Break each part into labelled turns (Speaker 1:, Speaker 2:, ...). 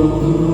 Speaker 1: 예수님,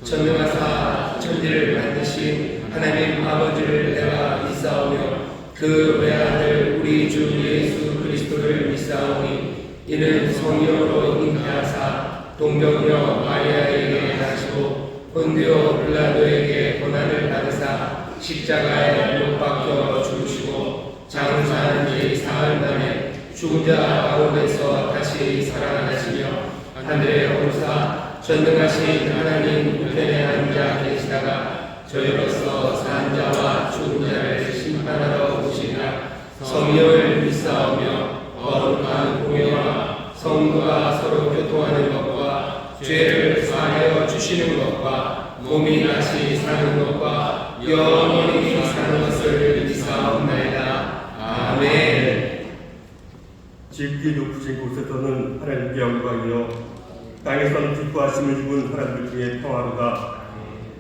Speaker 1: 전능하사 천지를 만드신 하나님 아버지를 내가 믿사오며 그 외아들 우리 주 예수 그리스도를 믿사오니 이는 성령으로 잉태하사 동정녀 마리아에게 나시고 본디오 빌라도에게 고난을 받으사 십자가에 못 박혀 죽으시고 장사한 지 사흘 만에 죽은 자 가운데서 다시 살아나시며 하늘에 오르사 전능하신 하나님 우편에 앉아 계시다가 저희로서 산 자와 죽은 자를 심판하러 오시리라. 성령을 믿사오며 거룩한 공예와 성도가 서로 교통하는 것과 죄를 사하여 주시는 것과 몸이 다시 사는 것과 영원히 사는 것을 믿사옵나이다. 아멘.
Speaker 2: 지극히 높으신 곳에서는 하나님께 영광이요 땅에서는 기뻐하심을 입은 사람들 중에 평화로다.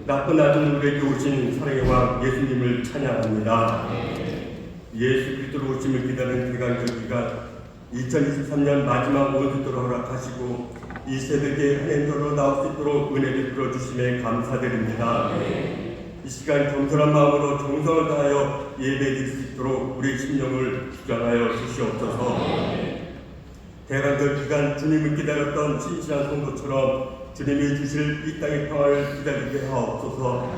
Speaker 2: 낮고 낮은 우리에게 오신 사랑의 왕 예수님을 찬양합니다. 예수 그리스도로 오심을 기다리는 대강절 기간 2023년 마지막 원수도로 허락하시고 이 새벽에 하나님께로 나올 수 있도록 은혜 베풀어 주심에 감사드립니다. 이 시간 겸손한 마음으로 정성을 다하여 예배드릴 수 있도록 우리 심령을 주장하여 주시옵소서. 대강절 기간 주님을 기다렸던 신실한 성도처럼 주님이 주실 이 땅의 평화를 기다리게 하옵소서.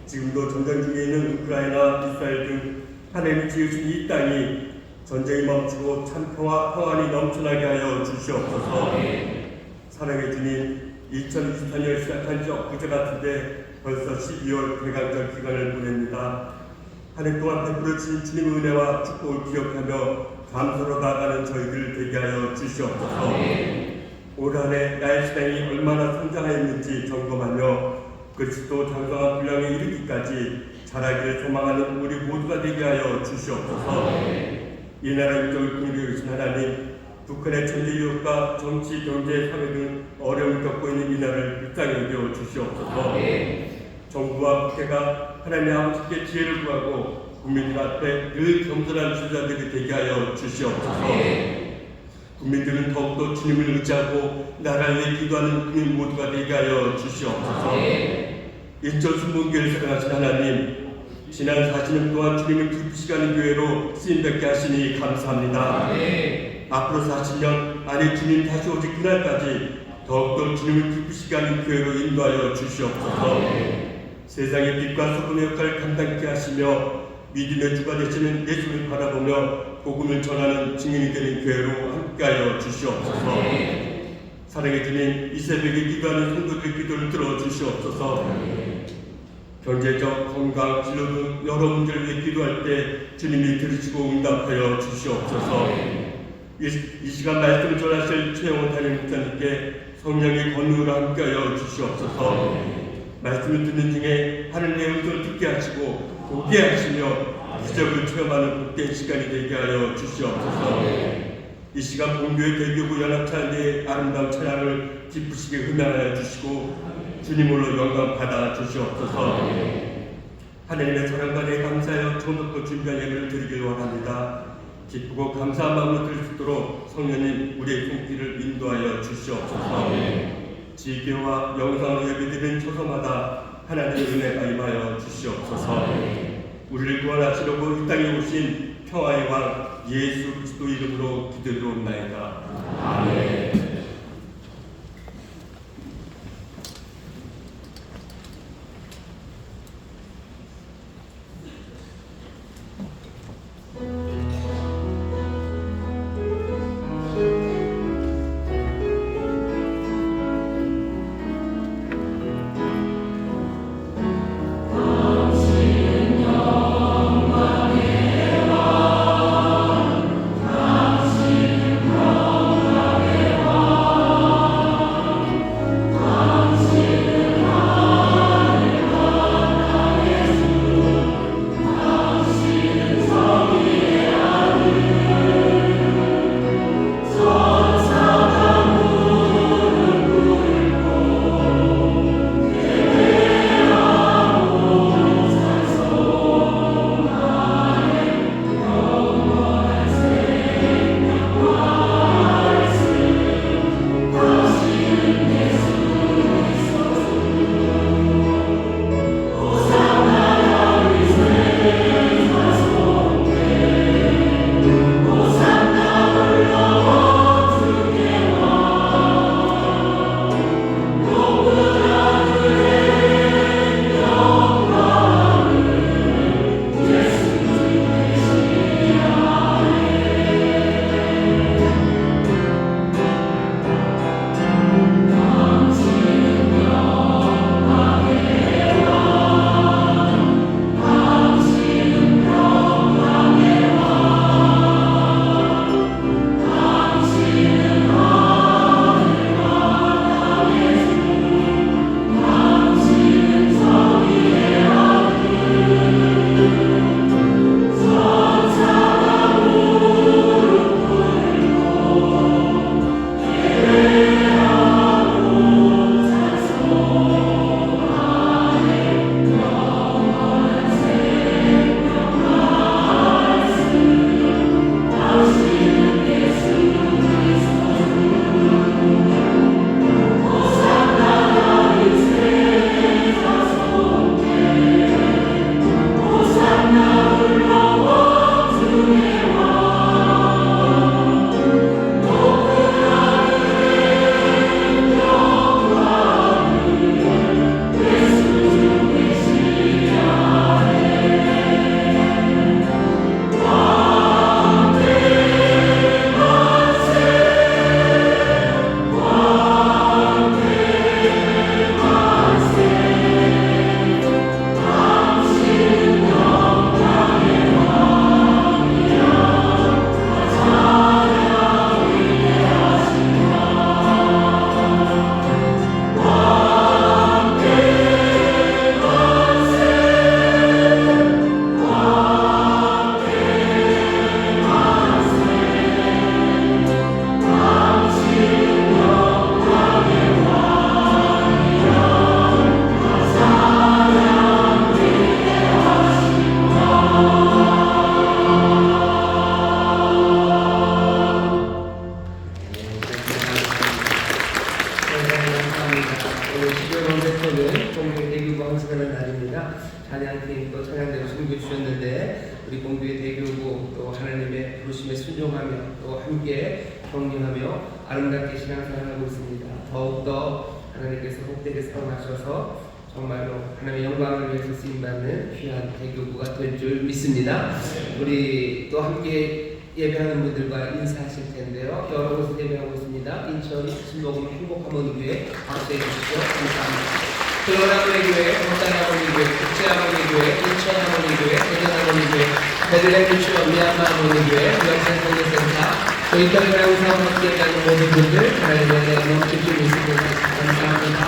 Speaker 2: 지금도 전쟁 중에 있는 우크라이나, 이스라엘 등 하나님이 지으신 이 땅이 전쟁이 멈추고 참 평안이 넘쳐나게 하여 주시옵소서. 사랑의 주님, 2024년 시작한 지 엊그제 같은데 벌써 12월 대강절 기간을 보냅니다. 한 해 동안 베풀어 주신 주님의 은혜와 축복을 기억하며 감사로 나아가는 저희들 되게 하여 주시옵소서. 올 한 해 나의 신앙이 얼마나 성장하였는지 점검하며 그리스도 장성한 분량에 이르기까지 자라기를 소망하는 우리 모두가 되게 하여 주시옵소서. 이 나라 민족을 긍휼히 여기신 하나님, 북한의 천재 유혹과 정치, 경제, 사회 등 어려움을 겪고 있는 이 나라를 불쌍히 여겨 주시옵소서. 정부와 국회가 하나님 아버지께 지혜를 구하고 국민들 앞에 늘 겸손한 지도자들이 되게 하여 주시옵소서. 국민들은 더욱더 주님을 의지하고 나라를 위해 기도하는 국민 모두가 되게 하여 주시옵소서. 인천순복교회를 사랑하신 하나님, 지난 40년 동안 주님을 기쁘시게 하는 교회로 쓰임받게 하시니 감사합니다. 앞으로 40년 안에 주님 다시 오실 그날까지 더욱더 주님을 기쁘시게 하는 교회로 인도하여 주시옵소서. 세상의 빛과 소금의 역할을 감당케 하시며 믿음의 주가 되시는 예수를 바라보며 복음을 전하는 증인이 되는 교회로 주시옵소서. 사랑의 주님, 이 새벽에 기도하는 성도들의 기도를 들어주시옵소서. 경제적, 건강, 진로 등 여러 문제를 위해 기도할 때 주님이 들으시고 응답하여 주시옵소서. 이 시간 말씀을 전하실 최영원 담임 목사님께 성령의 권능으로 함께하여 주시옵소서. 말씀을 듣는 중에 하늘의 음성을 듣게 하시고 보게 하시며 기적을 체험하는 복된 시간이 되게 하여 주시옵소서. 이 시간 본교회 대교구 연합찬양의 아름다운 찬양을 기쁘시게 흠양하여 주시고 주님으로 영광 받아 주시옵소서. 하나님의 사랑과 내 감사하여 정성껏 준비한 예배를 드리길 원합니다. 기쁘고 감사한 마음으로 드릴 수 있도록 성령님 우리의 손길을 인도하여 주시옵소서. 지교와 영상으로 예배드리는 초소마다 하나님의 은혜가 임하여 주시옵소서. 우리를 구원하시려고 이 땅에 오신 평화의 왕 예수 그리스도 이름으로 기도드리옵나이다. 아멘.
Speaker 1: 찬양팀 또 찬양대로 섬겨 주셨는데 우리 공교의 대교구 또 하나님의 부르심에 순종하며 또 함께 경륜하며 아름답게 신앙생활하고 있습니다. 더욱더 하나님께서 복되게 사용하셔서 정말로 하나님의 영광을 위해서 쓰임받는 귀한 대교구가 될 줄 믿습니다. 우리 또 함께 예배하는 분들과 인사하실 텐데요. 여러 곳에서 예배하고 있습니다. 인천 신복음 행복하모니교회 박수해 주시죠. 감사합니다. 글로라모니교회, 건달하모니교회, 국제하모니교회, 인천하모니교회, 대전하모니교회, 베들레헴 유치원, 미얀마하모니교회, 명산성교센터, 저희 교회랑 사업하고 계시는 모든 분들 하나님의 넘칠 줄 믿습니다. 감사합니다.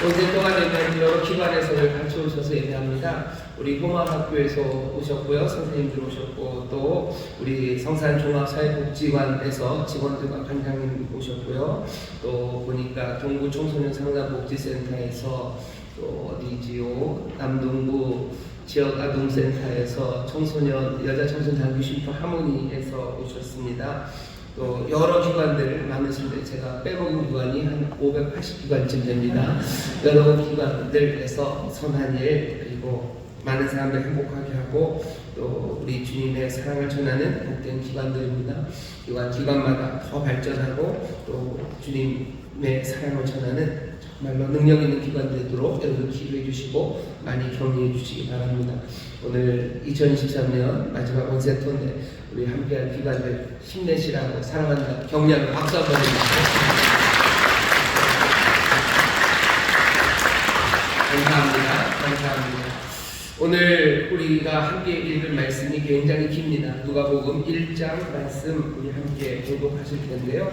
Speaker 1: 오늘 동안에는 여러 기관에서 같이 오셔서 예배합니다. 우리 호마학교에서 오셨고요, 선생님들 오셨고, 또 우리 성산종합사회복지관에서 직원들과 관장님 오셨고요, 또 보니까 동구 청소년 상담복지센터에서 또 어디지요, 남동구 지역아동센터에서 청소년 여자 청소년 단기쉼터 하모니에서 오셨습니다. 또 여러 기관들 많으신데 제가 빼먹은 기관이 한 580기관쯤 됩니다. 여러 기관들에서 선한 일 그리고 많은 사람들 행복하게 하고 또 우리 주님의 사랑을 전하는 복된 기관들입니다. 기관마다 더 발전하고 또 주님의 사랑을 전하는 정말로 능력 있는 기관 되도록 여러분 기도해 주시고 많이 격려해 주시기 바랍니다. 오늘 2023년 마지막 원세토인데 우리 함께할 기관들 힘내시라고 사랑한다 격려하는 박수 한번 해주시죠. 감사합니다. 오늘 우리가 함께 읽을 말씀이 굉장히 깁니다. 누가복음 1장 말씀 우리 함께 교독하실 텐데요.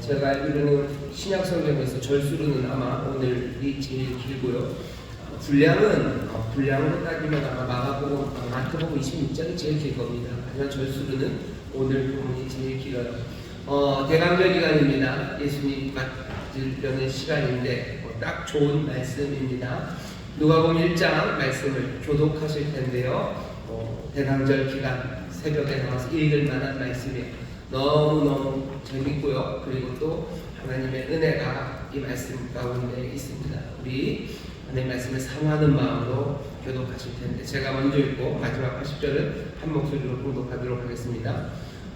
Speaker 1: 제가 읽는 신약성경에서 절수로는 아마 오늘이 제일 길고요. 분량으로 따지면 아마 마태복음 26장이 제일 길 겁니다. 하지만 절수로는 오늘 부분이 제일 길어요. 대강절 기간입니다. 예수님 맞으려는 시간인데 딱 좋은 말씀입니다. 누가복음 1장 말씀을 교독하실 텐데요. 대강절 기간 새벽에 나와서 읽을 만한 말씀이에요. 너무너무 재밌고요. 그리고 또 하나님의 은혜가 이 말씀 가운데 있습니다. 우리 하나님의 말씀을 사모하는 마음으로 교독하실 텐데 제가 먼저 읽고 마지막 80절은 한 목소리로 공독하도록 하겠습니다.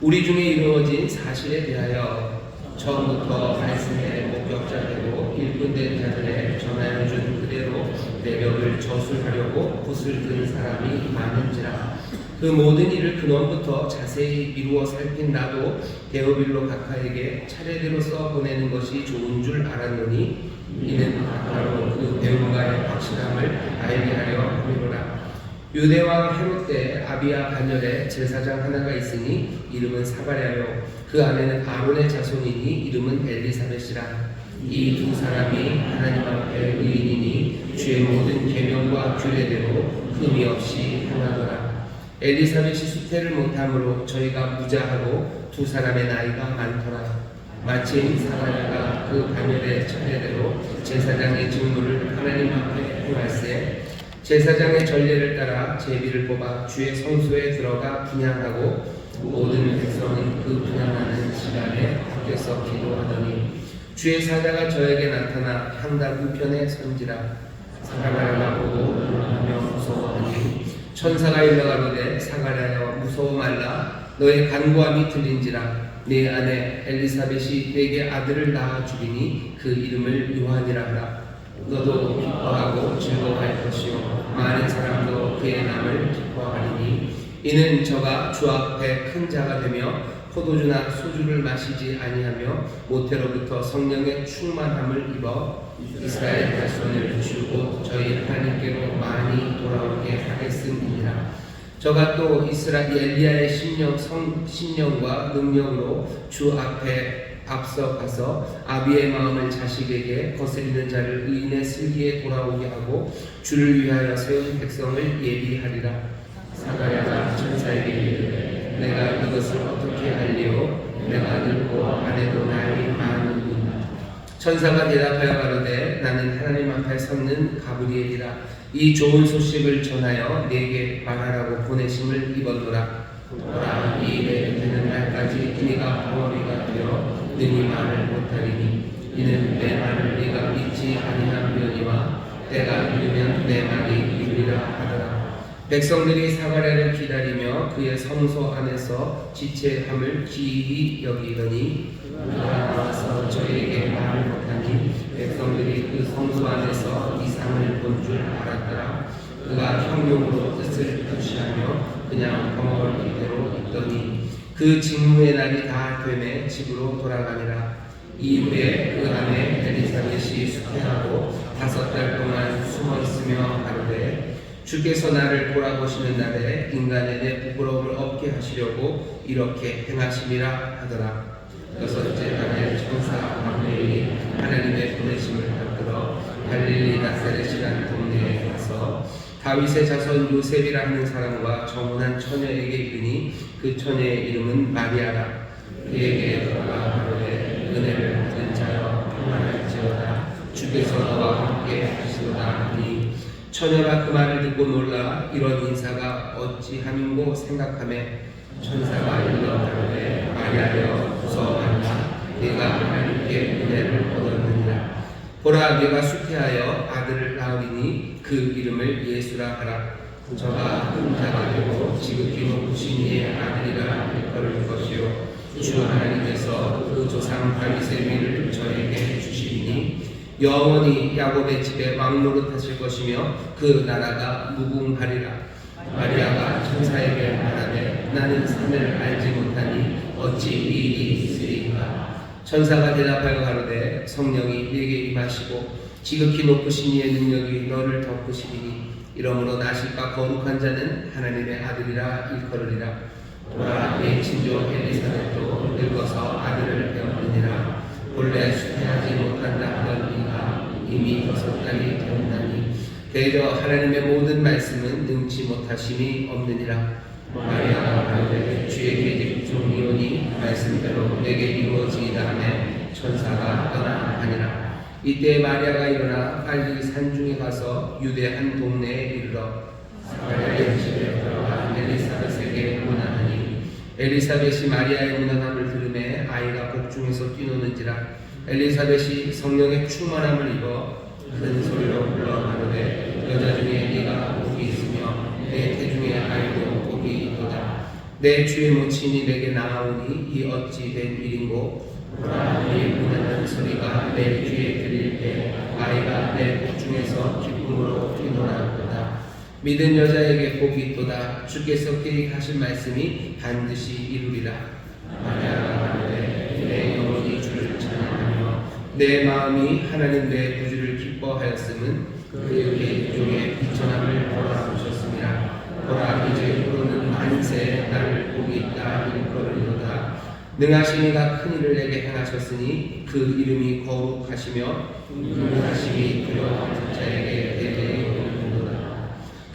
Speaker 1: 우리 중에 이루어진 사실에 대하여 처음부터 말씀의 목격자 되고 일꾼된 자들의 전하여 준 그대로 내 벽을 저술하려고 붓을 든 사람이 많은지라. 그 모든 일을 근원부터 자세히 미루어 살핀 나도 데오빌로 각하에게 차례대로 써 보내는 것이 좋은 줄 알았노니 이는 바로 그 배움과의 확실함을 알게 하려 함이로라. 유대왕 헤롯 때 아비야 반열에 제사장 하나가 있으니 이름은 사가랴요. 그 아내는 아론의 자손이니 이름은 엘리사벳이라. 이 두 사람이 하나님 앞에 의인이니 주의 모든 계명과 규례대로 흠이 없이 행하더라. 엘리사벳이 수태를 못함으로 저희가 무자하고 두 사람의 나이가 많더라. 마침 사가랴가 그 반열의 차례대로 제사장의 직무를 하나님 앞에 행할세 제사장의 전례를 따라 제비를 뽑아 주의 성소에 들어가 분향하고 모든 백성은 그 분향하는 시간에 밖에서 기도하더니 주의 사자가 저에게 나타나 향단 우편에 선지라. 사가랴가 보고 놀라며 무서워하니 천사가 일러가로되 사가랴여 무서워 말라. 너의 간구함이 들린지라. 네 아내 엘리사벳이 내게 아들을 낳아 주리니 그 이름을 요한이라 하라. 너도 기뻐하고 즐거워할 것이요 많은 사람도 그의 남을 기뻐하리니 이는 저가 주 앞에 큰 자가 되며 포도주나 소주를 마시지 아니하며 모태로부터 성령의 충만함을 입어 이스라엘 백성을 주고 저희 하나님께로 많이 돌아오게 하겠음이니라. 저가 또 이스라엘 엘리야의 신령과 능력으로 주 앞에 앞서 가서 아비의 마음을 자식에게 거스리는 자를 의인의 슬기에 돌아오게 하고 주를 위하여 세운 백성을 예비하리라. 사가랴가 천사에게 이르되 내가 이것을 어떻게 할리요? 내가 늙고 아내도 나이 많으니라. 천사가 대답하여 가로되 나는 하나님 앞에 섰는 가브리엘이라. 이 좋은 소식을 전하여 네게 말하라고 보내심을 입었노라. 보라, 이 일에 되는 날까지 네가 벙어리가 되어 능히 말을 못하리니 이는 내 말을 네가 믿지 아니하려니와 때가 이르면 내 말이 이르리라 하더라. 백성들이 사가랴를 기다리며 그의 성소 안에서 지체함을 기이히 여기더니 그가 나와서 저희에게 말을 못하니 백성들이 그 성소 안에서 이상을 본 줄 알았더라. 그가 형용으로 뜻을 표시하며 그냥 병을 이대로 있더니 그 직무의 날이 다 되매 집으로 돌아가니라. 이후에 그 아내 엘리사벳이 숙회하고 5달 동안 숨어 있으며 가로되 주께서 나를 돌아보시는 날에 인간의 내 부끄러움을 없게 하시려고 이렇게 행하심이라 하더라. 6째 달에 천사 가브리엘이 하나님의 보내심을 받들어 갈릴리 나사렛이라는 동네에 가서 다윗의 자손 요셉이라 하는 사람과 정혼한 처녀에게 이르니 그 처녀의 이름은 마리아라. 그에게 들어가 가로되 은혜를 받은 자여 평안할지어다. 주께서 너와 함께 하시도다 하니 처녀가 그 말을 듣고 놀라 이런 인사가 어찌함인고 생각하매 천사가 일러 가로되 마리아여 무서워하라. 네가 하나님께 은혜를 얻었느니라. 보라 네가 숙회하여 아들을 낳으리니 그 이름을 예수라 하라. 저가 큰 자가 되고 지극히 높으신 이의 아들이라 일컬을 것이요 주 하나님께서 그 조상 다윗의 위를 저에게 주시리니 영원히 야곱의 집에 왕 노릇하실 것이며 그 나라가 무궁하리라. 마리아가 천사에게 말하되 나는 산을 알지 못하니 어찌 이 일이 있으리까. 천사가 대답하여 가로되 성령이 네게 임하시고 지극히 높으신 이의 능력이 너를 덮으시리니 이러므로 나실과 거룩한 자는 하나님의 아들이라 일컬으리라. 보라 내 친조 엘리사벳도 늙어서 아들을 배웠느니라. 본래 숙회하지 못한다 하던 이가 이미 6달이 되었나니 대저 하나님의 모든 말씀은 능치 못하심이 없느니라. 마리아가 가로되 주의 계집 중 이오니 말씀대로 내게 이루어지이다 하매 천사가 떠나 가니라. 이때 마리아가 일어나 빨리 산중에 가서 유대 한 동네에 이르러 사가랴의 집에 들어가 엘리사벳에게 문안하니 엘리사벳이 마리아의 문안함을 들으매 아이가 복중에서 뛰노는지라. 엘리사벳이 성령의 충만함을 입어 큰 소리로 불러 가로되 여자 중에 네가 복이 있으며 내 태중의 아이도 복이 있도다. 내 주의 모친이 내게 나아오니 이 어찌 된 일인고. 보라 네 문안한 소리가 내 귀에 들릴 때 아이가 내 복중에서 기쁨으로 뛰놀아도다. 믿은 여자에게 복이 있도다. 주께서 계획하신 말씀이 반드시 이루리라. 마리아가 가로되 내 영혼이 주를 찬양하며 내 마음이 하나님 내 구주를 기뻐하였음은 그 계획 중에 비천함을 돌아보셨습니다. 보라 이제부로는 만세 나를 복이 있다 일컬으리로다. 능하신 이가 큰 일을 내게 행하셨으니 그 이름이 거룩하시며 능하심이 두려워하는 자에게 대대히 오는도다.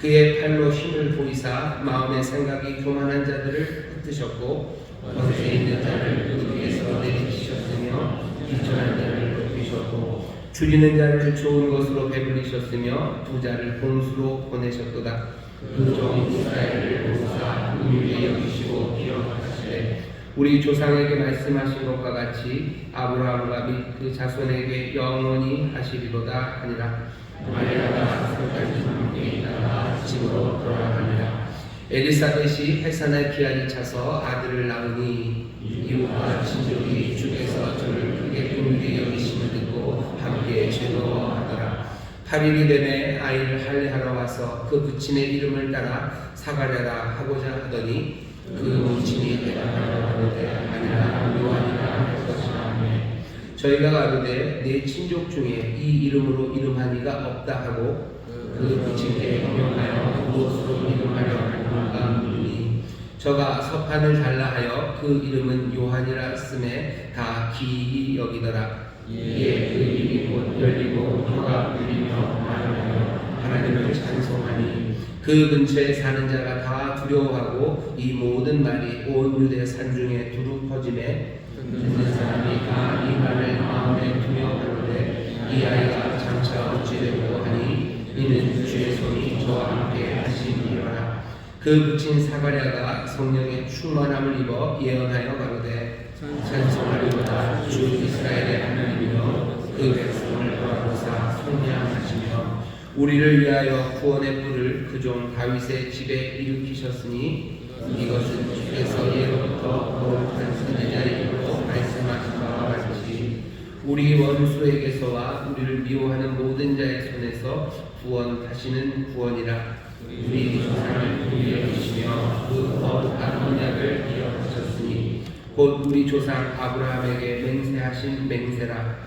Speaker 1: 그의 팔로 힘을 보이사 마음의 생각이 교만한 자들을 흩으셨고 거기에 있는 자를 그 위에서 내리치셨으며 비천한 자를 높이셨고 줄이는 자를 좋은 것으로 배불리셨으며 부자를 봉수로 보내셨도다. 그 종 이스라엘을 보사 긍휼히 여기시고 기억하시되 우리 조상에게 말씀하신 것과 같이 아브라함과 및 그 자손에게 영원히 하시리로다 하니라. 마리아가 산까지 함께 있다가 집으로 돌아가니라. 엘리사벳이 해산할 기한이 차서 아들을 낳으니 이웃과 친족이 주께서 저를 크게 긍휼히 여기심을 듣고 함께 즐거워하더라. 8일이 되매 아이를 할례하러 와서 그 부친의 이름을 따라 사가랴라 하고자 하더니 그 모친이 대답하여 가로되 아니라 요한이라 할 것이라 하매 저희가 가로되 내 친족 중에 이 이름으로 이름한 이가 없다 하고 그 부친께 명하여 무엇으로 이름하려 할까 묻으니 저가 서판을 달라 하여 그 이름은 요한이라 쓰매 다 기이히 여기더라. 이에 그 입이 곧 열리고 혀가 풀리며 말하며 하나님을 찬송하니 그 근처에 사는 자가 다 두려워하고 이 모든 말이 온 유대 산중에 두루 퍼지매 듣는 사람이 다 이 말을 마음에 두려워하는데 이 아이가 장차 어찌 되고 하니 이는 주의 손이 저와 함께 하시니라. 그 부친 사가랴가 성령의 충만함을 입어 예언하여 가로되 찬송하리로다. 주 이스라엘의 하나님이여 그 백성을 돌아보사 속량하시며 우리를 위하여 구원의 뿔을 그 종 다윗의 집에 일으키셨으니 이것은 주께서 예로부터 거룩한 선지자의 입으로 말씀하신 바와 같이 우리 원수에게서와 우리를 미워하는 모든 자의 손에서 구원하시는 구원이라. 우리 조상을 위해 주시며 그 거룩한 언약을 기억하셨으니 곧 우리 조상 아브라함에게 맹세하신 맹세라.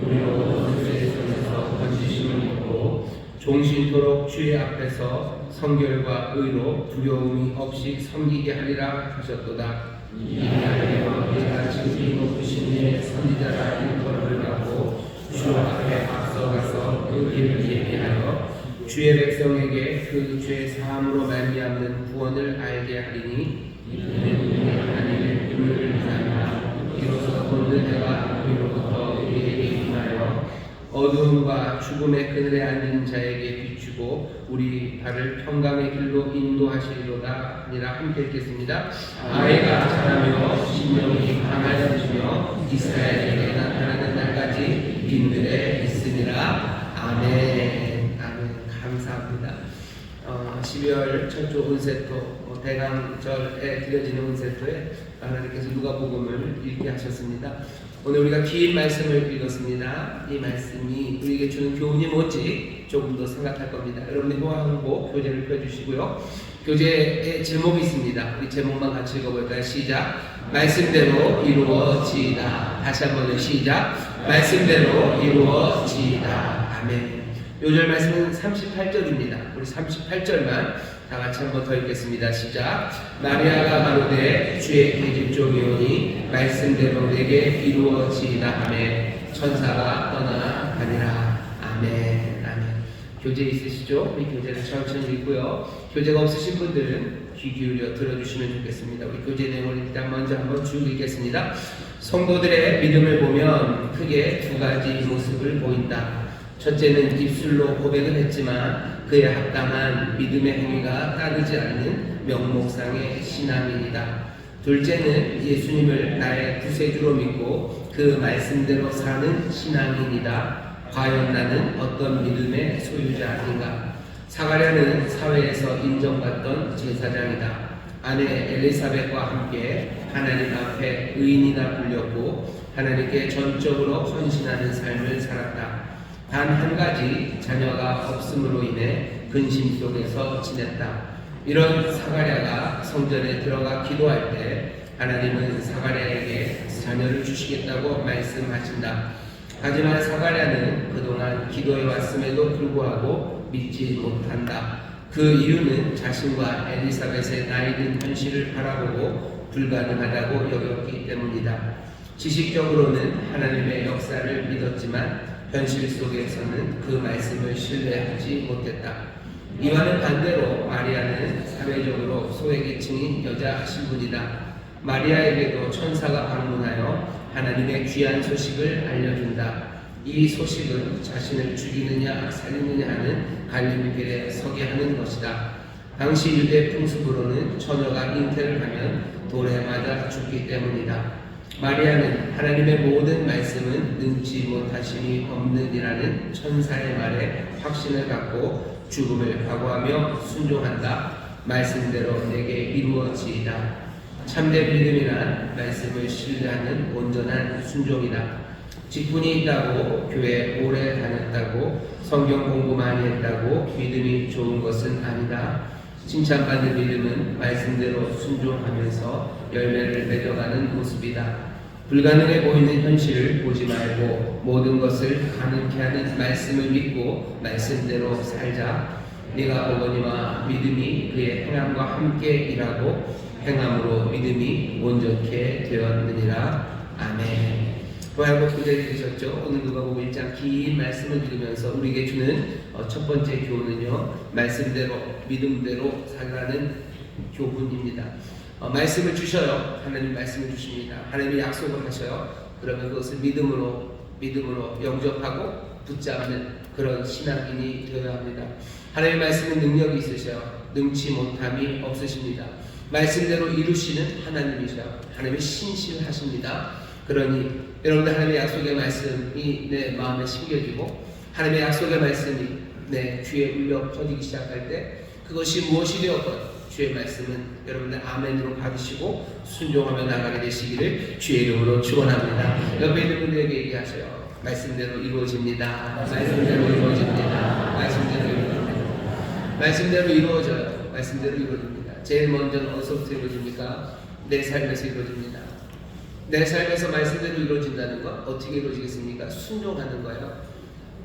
Speaker 1: 우리로 그의 손에서 건지심을 입고 종신토록 주의 앞에서 성결과 의로 두려움이 없이 섬기게 하리라 하셨도다. 이하여 내가 지극히 높으신 이의 선지자라 일컬음을 받고 주 앞에 앞서가서 그 길을 예비하여 주의 백성에게 그 죄 사함으로 말미암는 구원을 알게 하리니 이는 하나님의 은혜를 비하며 이로써 본는 해가 위로부터 우리에게 임하여 어두움과 죽음의 그늘에 앉은 자에게 비추고 우리 발을 평강의 길로 인도하시리로다 하니라. 함께 읽겠습니다. 아이가 자라며 신명이 강하여지며 이스라엘에게 나타나는 날까지 빈들에 있으리라. 아멘. 아멘. 감사합니다. 12월 첫주 운세토 대강절에 드려지는 운세토에 하나님께서 누가복음을 읽게 하셨습니다. 오늘 우리가 긴 말씀을 읽었습니다. 이 말씀이 우리에게 주는 교훈이 뭔지 조금 더 생각할 겁니다. 여러분이 호황보 교재를 펴주시고요. 교재에 제목이 있습니다. 우리 제목만 같이 읽어볼까요? 시작. 말씀대로 이루어지이다. 다시 한번요. 시작. 말씀대로 이루어지이다. 아멘. 요절 말씀은 38절입니다. 우리 38절만 다 같이 한번 더 읽겠습니다. 시작. 마리아가 가로되 주의 계집종이오니 말씀대로 내게 이루어지이다 하매 천사가 떠나가니라. 아멘. 아멘. 교재 있으시죠? 우리 교재를 천천히 읽고요. 교재가 없으신 분들은 귀 기울여 들어주시면 좋겠습니다. 우리 교재 내용을 일단 먼저 한번 쭉 읽겠습니다. 성도들의 믿음을 보면 크게 두 가지 모습을 보인다. 첫째는 입술로 고백은 했지만 그에 합당한 믿음의 행위가 따르지 않는 명목상의 신앙인이다. 둘째는 예수님을 나의 구세주로 믿고 그 말씀대로 사는 신앙인이다. 과연 나는 어떤 믿음의 소유자 아닌가? 사가랴는 사회에서 인정받던 제사장이다. 아내 엘리사벳과 함께 하나님 앞에 의인이라 불렸고 하나님께 전적으로 헌신하는 삶을 살았다. 단 한 가지 자녀가 없음으로 인해 근심 속에서 지냈다. 이런 사가랴가 성전에 들어가 기도할 때 하나님은 사가랴에게 자녀를 주시겠다고 말씀하신다. 하지만 사가랴는 그동안 기도해 왔음에도 불구하고 믿지 못한다. 그 이유는 자신과 엘리사벳의 나이든 현실을 바라보고 불가능하다고 여겼기 때문이다. 지식적으로는 하나님의 역사를 믿었지만 현실 속에서는 그 말씀을 신뢰하지 못했다. 이와는 반대로 마리아는 사회적으로 소외계층인 여자 신분이다. 마리아에게도 천사가 방문하여 하나님의 귀한 소식을 알려준다. 이 소식은 자신을 죽이느냐 살리느냐 하는 갈림길에 서게 하는 것이다. 당시 유대 풍습으로는 처녀가 잉태를 하면 돌에 맞아 죽기 때문이다. 마리아는 하나님의 모든 말씀은 능치 못하심이 없느니라는 천사의 말에 확신을 갖고 죽음을 각오하며 순종한다. 말씀대로 내게 이루어지이다. 참된 믿음이란 말씀을 신뢰하는 온전한 순종이다. 직분이 있다고 교회 오래 다녔다고 성경 공부 많이 했다고 믿음이 좋은 것은 아니다. 칭찬받는 믿음은 말씀대로 순종하면서 열매를 맺어가는 모습이다. 불가능해 보이는 현실을 보지 말고 모든 것을 가능케 하는 말씀을 믿고 말씀대로 살자. 네가 보거니와 믿음이 그의 행함과 함께 일하고 행함으로 믿음이 온전케 되었느니라. 아멘. 고향곡 교재를 들으셨죠? 오늘 누가복음 1장 긴 말씀을 들으면서 우리에게 주는 첫 번째 교훈은요, 말씀대로 믿음대로 살라는 교훈입니다. 말씀을 주셔요. 하나님 말씀을 주십니다. 하나님이 약속을 하셔요. 그러면 그것을 믿음으로 영접하고 붙잡는 그런 신앙인이 되어야 합니다. 하나님의 말씀은 능력이 있으셔요. 능치 못함이 없으십니다. 말씀대로 이루시는 하나님이셔요. 하나님이 신실하십니다. 그러니 여러분들 하나님의 약속의 말씀이 내 마음에 심겨지고 하나님의 약속의 말씀이 내 귀에 울려 퍼지기 시작할 때 그것이 무엇이 되었건 주의 말씀은 여러분들 아멘으로 받으시고 순종하며 나가게 되시기를 주의 이름으로 축원합니다. 옆에 있는 분들에게 얘기하세요. 말씀대로 이루어집니다. 말씀대로 이루어집니다. 말씀대로 이루어집니다. 말씀대로 이루어져요. 말씀대로 이루어집니다. 제일 먼저는 어디서부터 이루어집니까? 내 삶에서 이루어집니다. 내 삶에서 말씀대로 이루어진다는 건 어떻게 이루어지겠습니까? 순종하는 거예요.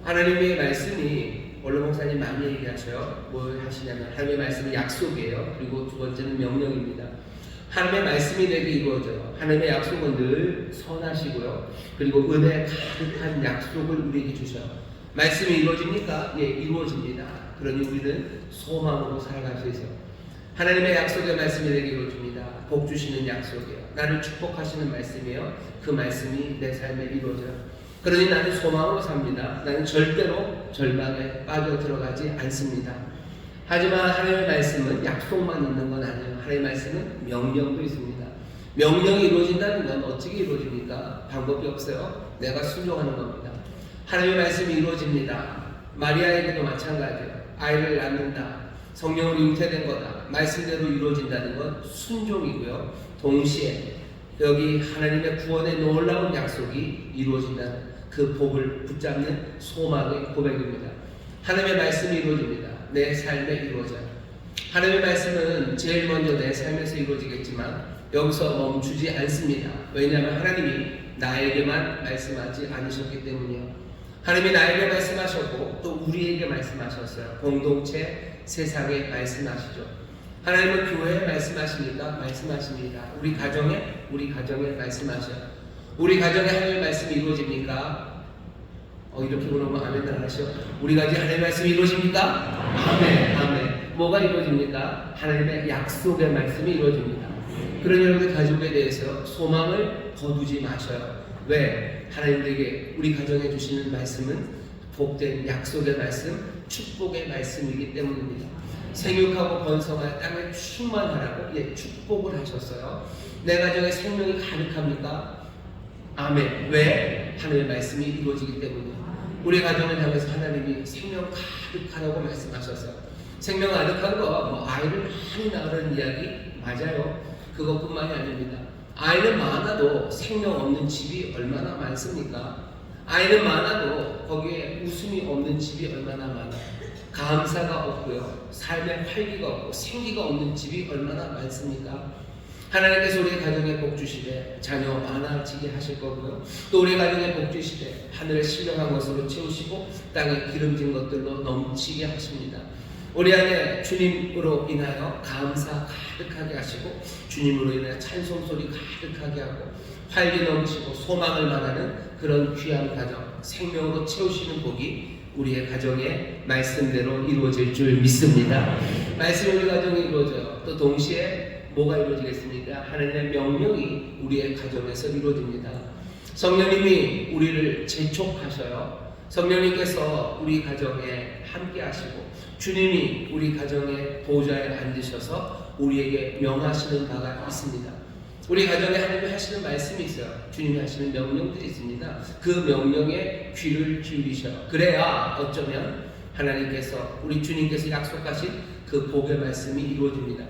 Speaker 1: 하나님의 말씀이 원로 목사님 많이 얘기하셔요. 뭘 하시냐면 하나님의 말씀은 약속이에요. 그리고 두 번째는 명령입니다. 하나님의 말씀이 내게 이루어져요. 하나님의 약속은 늘 선하시고요. 그리고 은혜 가득한 약속을 우리에게 주셔요. 말씀이 이루어집니까? 예, 이루어집니다. 그러니 우리는 소망으로 살아갈 수 있어요. 하나님의 약속의 말씀이 내게 이루어집니다. 복 주시는 약속이에요. 나를 축복하시는 말씀이에요. 그 말씀이 내 삶에 이루어져요. 그러니 나는 소망으로 삽니다. 나는 절대로 절망에 빠져 들어가지 않습니다. 하지만 하나님의 말씀은 약속만 있는 건 아니에요. 하나님의 말씀은 명령도 있습니다. 명령이 이루어진다는 건 어떻게 이루어집니까? 방법이 없어요. 내가 순종하는 겁니다. 하나님의 말씀이 이루어집니다. 마리아에게도 마찬가지예요. 아이를 낳는다. 성령으로 잉태된 거다. 말씀대로 이루어진다는 건 순종이고요. 동시에 여기 하나님의 구원의 놀라운 약속이 이루어진다는 그 복을 붙잡는 소망의 고백입니다. 하나님의 말씀이 이루어집니다. 내 삶에 이루어져요. 하나님의 말씀은 제일 먼저 내 삶에서 이루어지겠지만 여기서 멈추지 않습니다. 왜냐하면 하나님이 나에게만 말씀하지 않으셨기 때문이요. 하나님이 나에게 말씀하셨고 또 우리에게 말씀하셨어요. 공동체 세상에 말씀하시죠. 하나님은 교회에 말씀하십니까? 말씀하십니다. 우리 가정에 말씀하셔요. 우리 가정에 하나님의 말씀이 이루어집니까? 이렇게 물어보면 아멘 안 하시오. 우리 가정에 하나님의 말씀이 이루어집니까? 아멘, 아멘. 뭐가 이루어집니까? 하나님의 약속의 말씀이 이루어집니다. 그런 여러분의 가족에 대해서 소망을 거두지 마셔요. 왜? 하나님에게 우리 가정에 주시는 말씀은 복된 약속의 말씀, 축복의 말씀이기 때문입니다. 생육하고 번성하여 땅에 충만하라고 축복을 하셨어요. 내 가정에 생명이 가득합니까? 아멘. 왜? 하나님의 말씀이 이루어지기 때문이에요. 우리 가정을 향해서 하나님이 생명 가득하라고 말씀하셨어요. 생명 가득한 거 아이를 많이 낳으라는 이야기 맞아요. 그것뿐만이 아닙니다. 아이는 많아도 생명 없는 집이 얼마나 많습니까? 아이는 많아도 거기에 웃음이 없는 집이 얼마나 많아요. 감사가 없고요. 삶의 활기가 없고 생기가 없는 집이 얼마나 많습니까? 하나님께서 우리 가정에 복 주시되 자녀 많아지게 하실 거고요. 또 우리 가정에 복 주시되 하늘을 신령한 것으로 채우시고 땅에 기름진 것들로 넘치게 하십니다. 우리 안에 주님으로 인하여 감사 가득하게 하시고 주님으로 인하여 찬송 소리 가득하게 하고 활기 넘치고 소망을 말하는 그런 귀한 가정 생명으로 채우시는 복이 우리의 가정에 말씀대로 이루어질 줄 믿습니다. 말씀이 우리 가정에 이루어져요. 또 동시에 뭐가 이루어지겠습니까? 하나님의 명령이 우리의 가정에서 이루어집니다. 성령님이 우리를 재촉하셔요. 성령님께서 우리 가정에 함께 하시고 주님이 우리 가정의 보좌에 앉으셔서 우리에게 명하시는 바가 있습니다. 우리 가정에 하나님이 하시는 말씀이 있어요. 주님이 하시는 명령들이 있습니다. 그 명령에 귀를 기울이셔요. 그래야 어쩌면 하나님께서 우리 주님께서 약속하신 그 복의 말씀이 이루어집니다.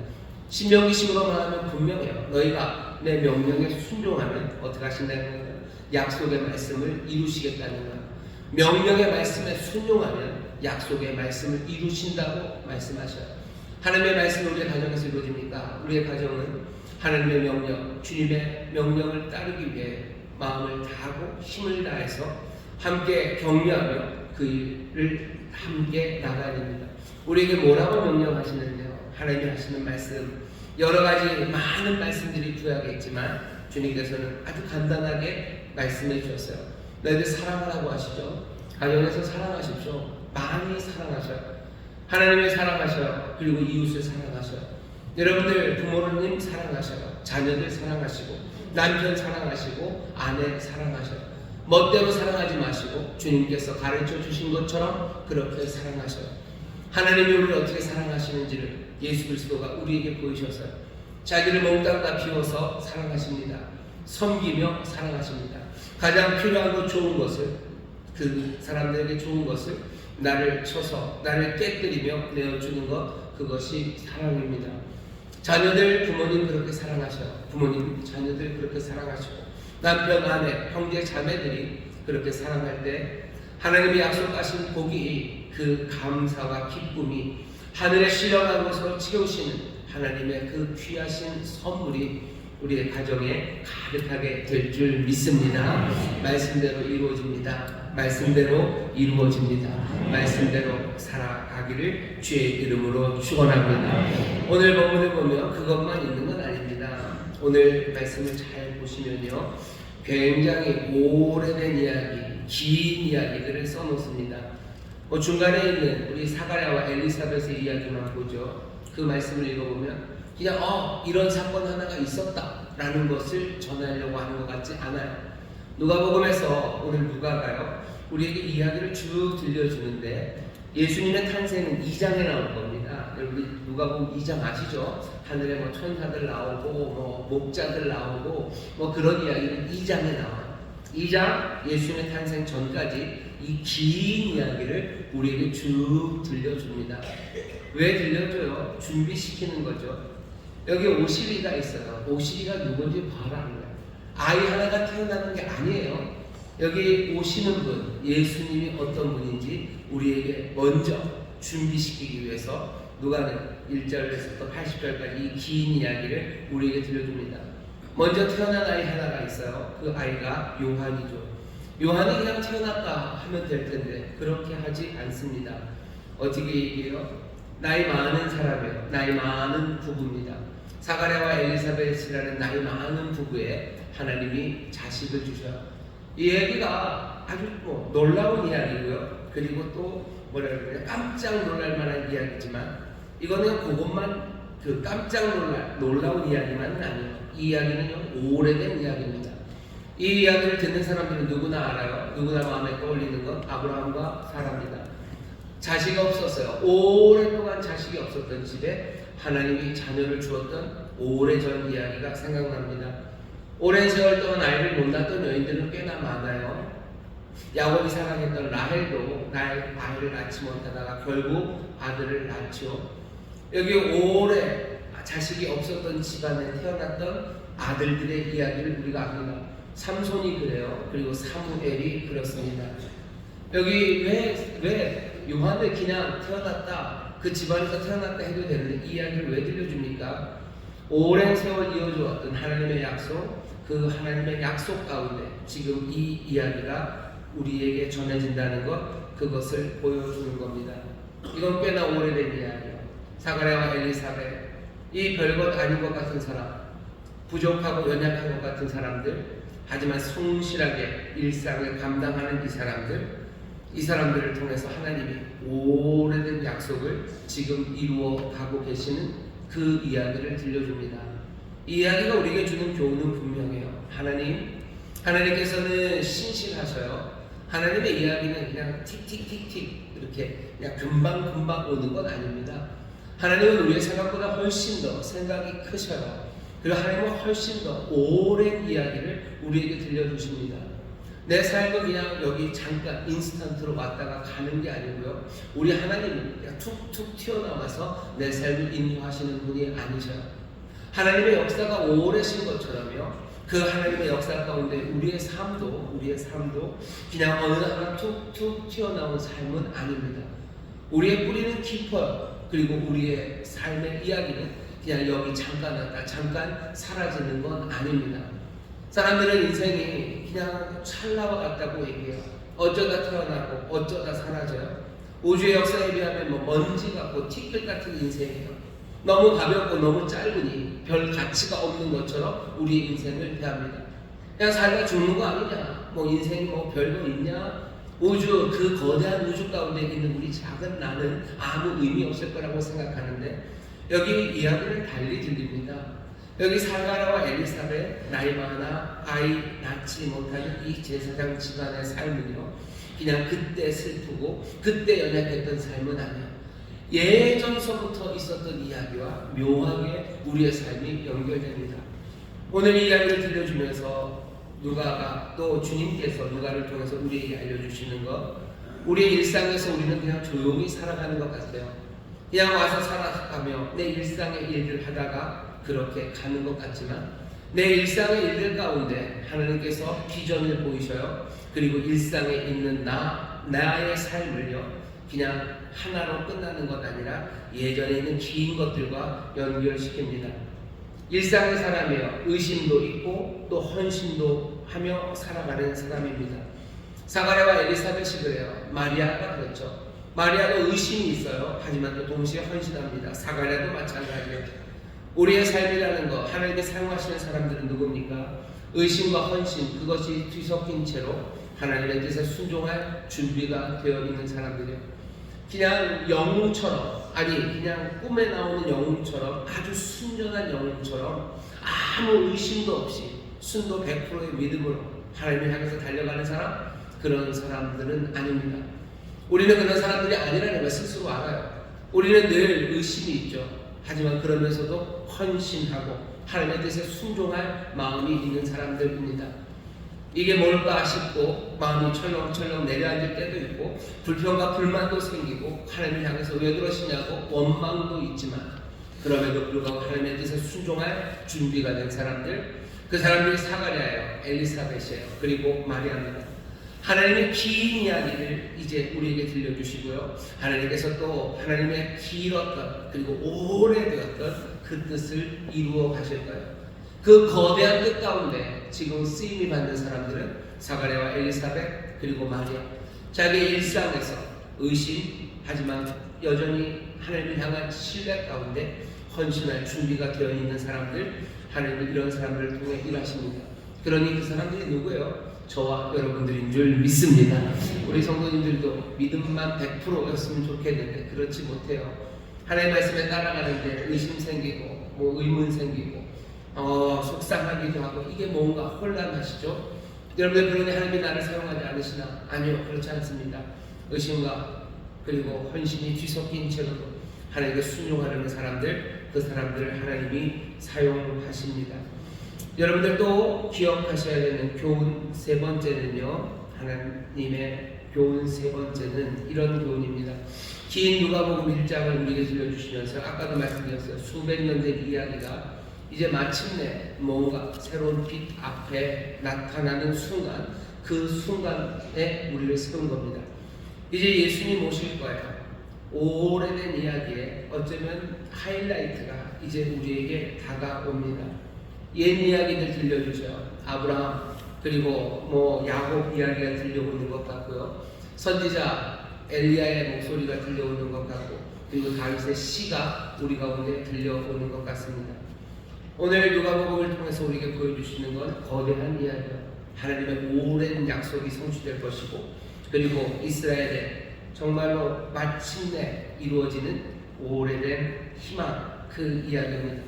Speaker 1: 신명기식으로 말하면 분명해요. 너희가 내 명령에 순종하면 어떻게 하신다는 거예요? 약속의 말씀을 이루시겠다는 거예요. 명령의 말씀에 순종하면 약속의 말씀을 이루신다고 말씀하셔요. 하나님의 말씀이 우리의 가정에서 이루어집니까? 우리의 가정은 하나님의 명령, 주님의 명령을 따르기 위해 마음을 다하고 힘을 다해서 함께 격려하며 그 일을 함께 나가야 됩니다. 우리에게 뭐라고 명령하시는데요? 하나님이 하시는 말씀, 여러 가지 많은 말씀들이 구약에 있지만 주님께서는 아주 간단하게 말씀해 주셨어요. 너희들 사랑하라고 하시죠. 가정에서 사랑하십시오. 많이 사랑하셔요. 하나님을 사랑하셔요. 그리고 이웃을 사랑하셔요. 여러분들 부모님 사랑하셔요. 자녀들 사랑하시고 남편 사랑하시고 아내 사랑하셔요. 멋대로 사랑하지 마시고 주님께서 가르쳐 주신 것처럼 그렇게 사랑하셔요. 하나님이 우리를 어떻게 사랑하시는지를 예수 그리스도가 우리에게 보이셨어요. 자기를 몽땅 다 비워서 사랑하십니다. 섬기며 사랑하십니다. 가장 필요하고 좋은 것을, 그 사람들에게 좋은 것을 나를 쳐서 나를 깨뜨리며 내어주는 것, 그것이 사랑입니다. 자녀들 부모님 그렇게 사랑하셔요. 부모님 자녀들 그렇게 사랑하시고 남편 아내 형제 자매들이 그렇게 살아갈 때 하나님이 약속하신 복이 그 감사와 기쁨이 하늘에 실려간 것으로 채우시는 하나님의 그 귀하신 선물이 우리의 가정에 가득하게 될 줄 믿습니다. 말씀대로 이루어집니다. 말씀대로 이루어집니다. 말씀대로 살아가기를 주의 이름으로 축원합니다. 오늘 본문을 보면 그것만 있는 건 아닙니다. 오늘 말씀을 잘 보시면요, 굉장히 오래된 이야기, 긴 이야기들을 써놓습니다. 중간에 있는 우리 사가랴와 엘리사벳의 이야기만 보죠. 그 말씀을 읽어보면 그냥 이런 사건 하나가 있었다라는 것을 전하려고 하는 것 같지 않아요. 누가복음에서 오늘 누가가요, 우리에게 이야기를 쭉 들려주는데 예수님의 탄생은 2장에 나올 겁니다. 여러분 누가복음 2장 아시죠? 하늘에 뭐 천사들 나오고 뭐 목자들 나오고 뭐 그런 이야기는 2장에 나와요. 2장 예수님의 탄생 전까지 이 긴 이야기를 우리에게 쭉 들려줍니다. 왜 들려줘요? 준비시키는 거죠. 여기 50이가 있어요. 50이가 누군지 봐라는 거예요. 아이 하나가 태어나는 게 아니에요. 여기 오시는 분, 예수님이 어떤 분인지 우리에게 먼저 준비시키기 위해서 누가는 1절에서부터 80절까지 이 긴 이야기를 우리에게 들려줍니다. 먼저 태어난 아이 하나가 있어요. 그 아이가 요한이죠. 요한이 그냥 태어났다 하면 될 텐데 그렇게 하지 않습니다. 어떻게 얘기해요? 나이 많은 사람이에요. 나이 많은 부부입니다. 사가랴와 엘리사벳이라는 나이 많은 부부에 하나님이 자식을 주셔요. 이 얘기가 아주 놀라운 이야기고요. 그리고 또 뭐라 그래요? 깜짝 놀랄 만한 이야기지만 이거는 그것만 그 깜짝 놀라운 이야기만은 아니에요. 이 이야기는요, 오래된 이야기입니다. 이 이야기를 듣는 사람들은 누구나 알아요. 누구나 마음에 떠올리는 건 아브라함과 사라입니다. 자식이 없었어요. 오랫동안 자식이 없었던 집에 하나님이 자녀를 주었던 오래전 이야기가 생각납니다. 오랜 세월 동안 아이를 못 낳았던 여인들은 꽤나 많아요. 야곱이 사랑했던 라헬도 아이를 낳지 못하다가 결국 아들을 낳죠. 여기 오래 자식이 없었던 집안에 태어났던 아들들의 이야기를 우리가 압니다. 삼손이 그래요. 그리고 사무엘이 그렇습니다. 여기 왜 요한을 그냥 태어났다, 그 집안에서 태어났다 해도 되는데 이 이야기를 왜 들려줍니까? 오랜 세월 이어져 왔던 하나님의 약속, 그 하나님의 약속 가운데 지금 이 이야기가 우리에게 전해진다는 것, 그것을 보여주는 겁니다. 이건 꽤나 오래된 이야기예요. 사가랴와 엘리사벳, 이 별것 아닌 것 같은 사람, 부족하고 연약한 것 같은 사람들, 하지만 성실하게 일상을 감당하는 이 사람들을 통해서 하나님이 오래된 약속을 지금 이루어 가고 계시는 그 이야기를 들려줍니다. 이 이야기가 우리에게 주는 교훈은 분명해요. 하나님께서는 신실하셔요. 하나님의 이야기는 그냥 틱틱틱틱 이렇게 그냥 금방 오는 건 아닙니다. 하나님은 우리의 생각보다 훨씬 더 생각이 크셔요. 그리고 하나님은 훨씬 더 오랜 이야기를 우리에게 들려주십니다. 내 삶은 그냥 여기 잠깐 인스턴트로 왔다가 가는 게 아니고요. 우리 하나님은 그냥 툭툭 튀어나와서 내 삶을 인도하시는 분이 아니셔요. 하나님의 역사가 오래신 것처럼요. 그 하나님의 역사 가운데 우리의 삶도 그냥 어느 하나 툭툭 튀어나온 삶은 아닙니다. 우리의 뿌리는 깊어요. 그리고 우리의 삶의 이야기는 그냥 여기 잠깐 왔다 잠깐 사라지는 건 아닙니다. 사람들은 인생이 그냥 찰나와 같다고 얘기해요. 어쩌다 태어나고 어쩌다 사라져요. 우주의 역사에 비하면 먼지 같고 티끌 같은 인생이에요. 너무 가볍고 너무 짧으니 별 가치가 없는 것처럼 우리의 인생을 대합니다. 그냥 살다 죽는 거 아니냐, 인생이 별거 있냐, 그 거대한 우주 가운데 있는 우리 작은 나는 아무 의미 없을 거라고 생각하는데 여기 이야기를 달리 들립니다. 여기 사가랴와 엘리사벳, 나이 많아 아이 낳지 못하는 이 제사장 집안의 삶은요, 그냥 그때 슬프고 그때 연약했던 삶은 아니에요. 예전서부터 있었던 이야기와 묘하게 우리의 삶이 연결됩니다. 오늘 이 이야기를 들려주면서 누가가 또 주님께서 누가를 통해서 우리에게 알려주시는 것, 우리의 일상에서 우리는 그냥 조용히 살아가는 것 같아요. 그냥 와서 살아가며 내 일상의 일을 하다가 그렇게 가는 것 같지만 내 일상의 일들 가운데 하나님께서 비전을 보이셔요. 그리고 일상에 있는 나의 삶을요, 그냥 하나로 끝나는 것 아니라 예전에 있는 긴 것들과 연결시킵니다. 일상의 사람이요, 의심도 있고 또 헌신도 하며 살아가는 사람입니다. 사가랴와 엘리사벳이 그래요. 마리아가 그렇죠. 마리아도 의심이 있어요. 하지만 또 동시에 헌신합니다. 사가랴도 마찬가지예요. 우리의 삶이라는 것, 하나님께 사용하시는 사람들은 누굽니까? 의심과 헌신, 그것이 뒤섞인 채로 하나님의 뜻에 순종할 준비가 되어 있는 사람들이에요. 그냥 영웅처럼, 아니 그냥 꿈에 나오는 영웅처럼, 아주 순전한 영웅처럼 아무 의심도 없이 순도 100%의 믿음으로 하나님을 향해서 달려가는 사람, 그런 사람들은 아닙니다. 우리는 그런 사람들이 아니라는 걸 스스로 알아요. 우리는 늘 의심이 있죠. 하지만 그러면서도 헌신하고 하나님의 뜻에 순종할 마음이 있는 사람들입니다. 이게 뭘까 싶고 마음이 철렁철렁 내려앉을 때도 있고 불평과 불만도 생기고 하나님을 향해서 왜 그러시냐고 원망도 있지만 그럼에도 불구하고 하나님의 뜻에 순종할 준비가 된 사람들, 그 사람들이 사가랴예요, 엘리사벳이에요, 그리고 마리아입니다. 하나님의 긴 이야기를 이제 우리에게 들려주시고요, 하나님께서 또 하나님의 길었던 그리고 오래되었던 그 뜻을 이루어 가실 거예요. 그 거대한 뜻 가운데 지금 쓰임이 받는 사람들은 사가랴와 엘리사벳 그리고 마리아, 자기의 일상에서 의심하지만 여전히 하나님을 향한 신뢰 가운데 헌신할 준비가 되어 있는 사람들, 하나님은 이런 사람들을 통해 일하십니다. 그러니 그 사람들이 누구예요? 저와 여러분들인 줄 믿습니다. 우리 성도님들도 믿음만 100%였으면 좋겠는데 그렇지 못해요. 하나님의 말씀에 따라가는데 의심 생기고 뭐 의문 생기고 속상하기도 하고 이게 뭔가 혼란하시죠? 여러분들 그러니 하나님이 나를 사용하지 않으시나? 아니요, 그렇지 않습니다. 의심과 그리고 헌신이 뒤섞인 채로도 하나님께 순종하려는 사람들, 그 사람들을 하나님이 사용하십니다. 여러분들도 기억하셔야 되는 교훈 세 번째는요, 하나님의 교훈 세 번째는 이런 교훈입니다. 긴 누가복음 1장을 우리에게 들려주시면서 아까도 말씀드렸어요. 수백 년 된 이야기가 이제 마침내 뭔가 새로운 빛 앞에 나타나는 순간, 그 순간에 우리를 세운 겁니다. 이제 예수님 오실 거예요. 오래된 이야기에 어쩌면 하이라이트가 이제 우리에게 다가옵니다. 옛 이야기들 들려주죠. 아브라함 그리고 뭐 야곱 이야기가 들려오는 것 같고요. 선지자 엘리야의 목소리가 들려오는 것 같고 그리고 다윗의 시가 우리 가운데 들려오는 것 같습니다. 오늘 누가복음을 통해서 우리에게 보여주시는 건 거대한 이야기예요. 하나님의 오랜 약속이 성취될 것이고 그리고 이스라엘에 정말로 마침내 이루어지는 오래된 희망, 그 이야기입니다.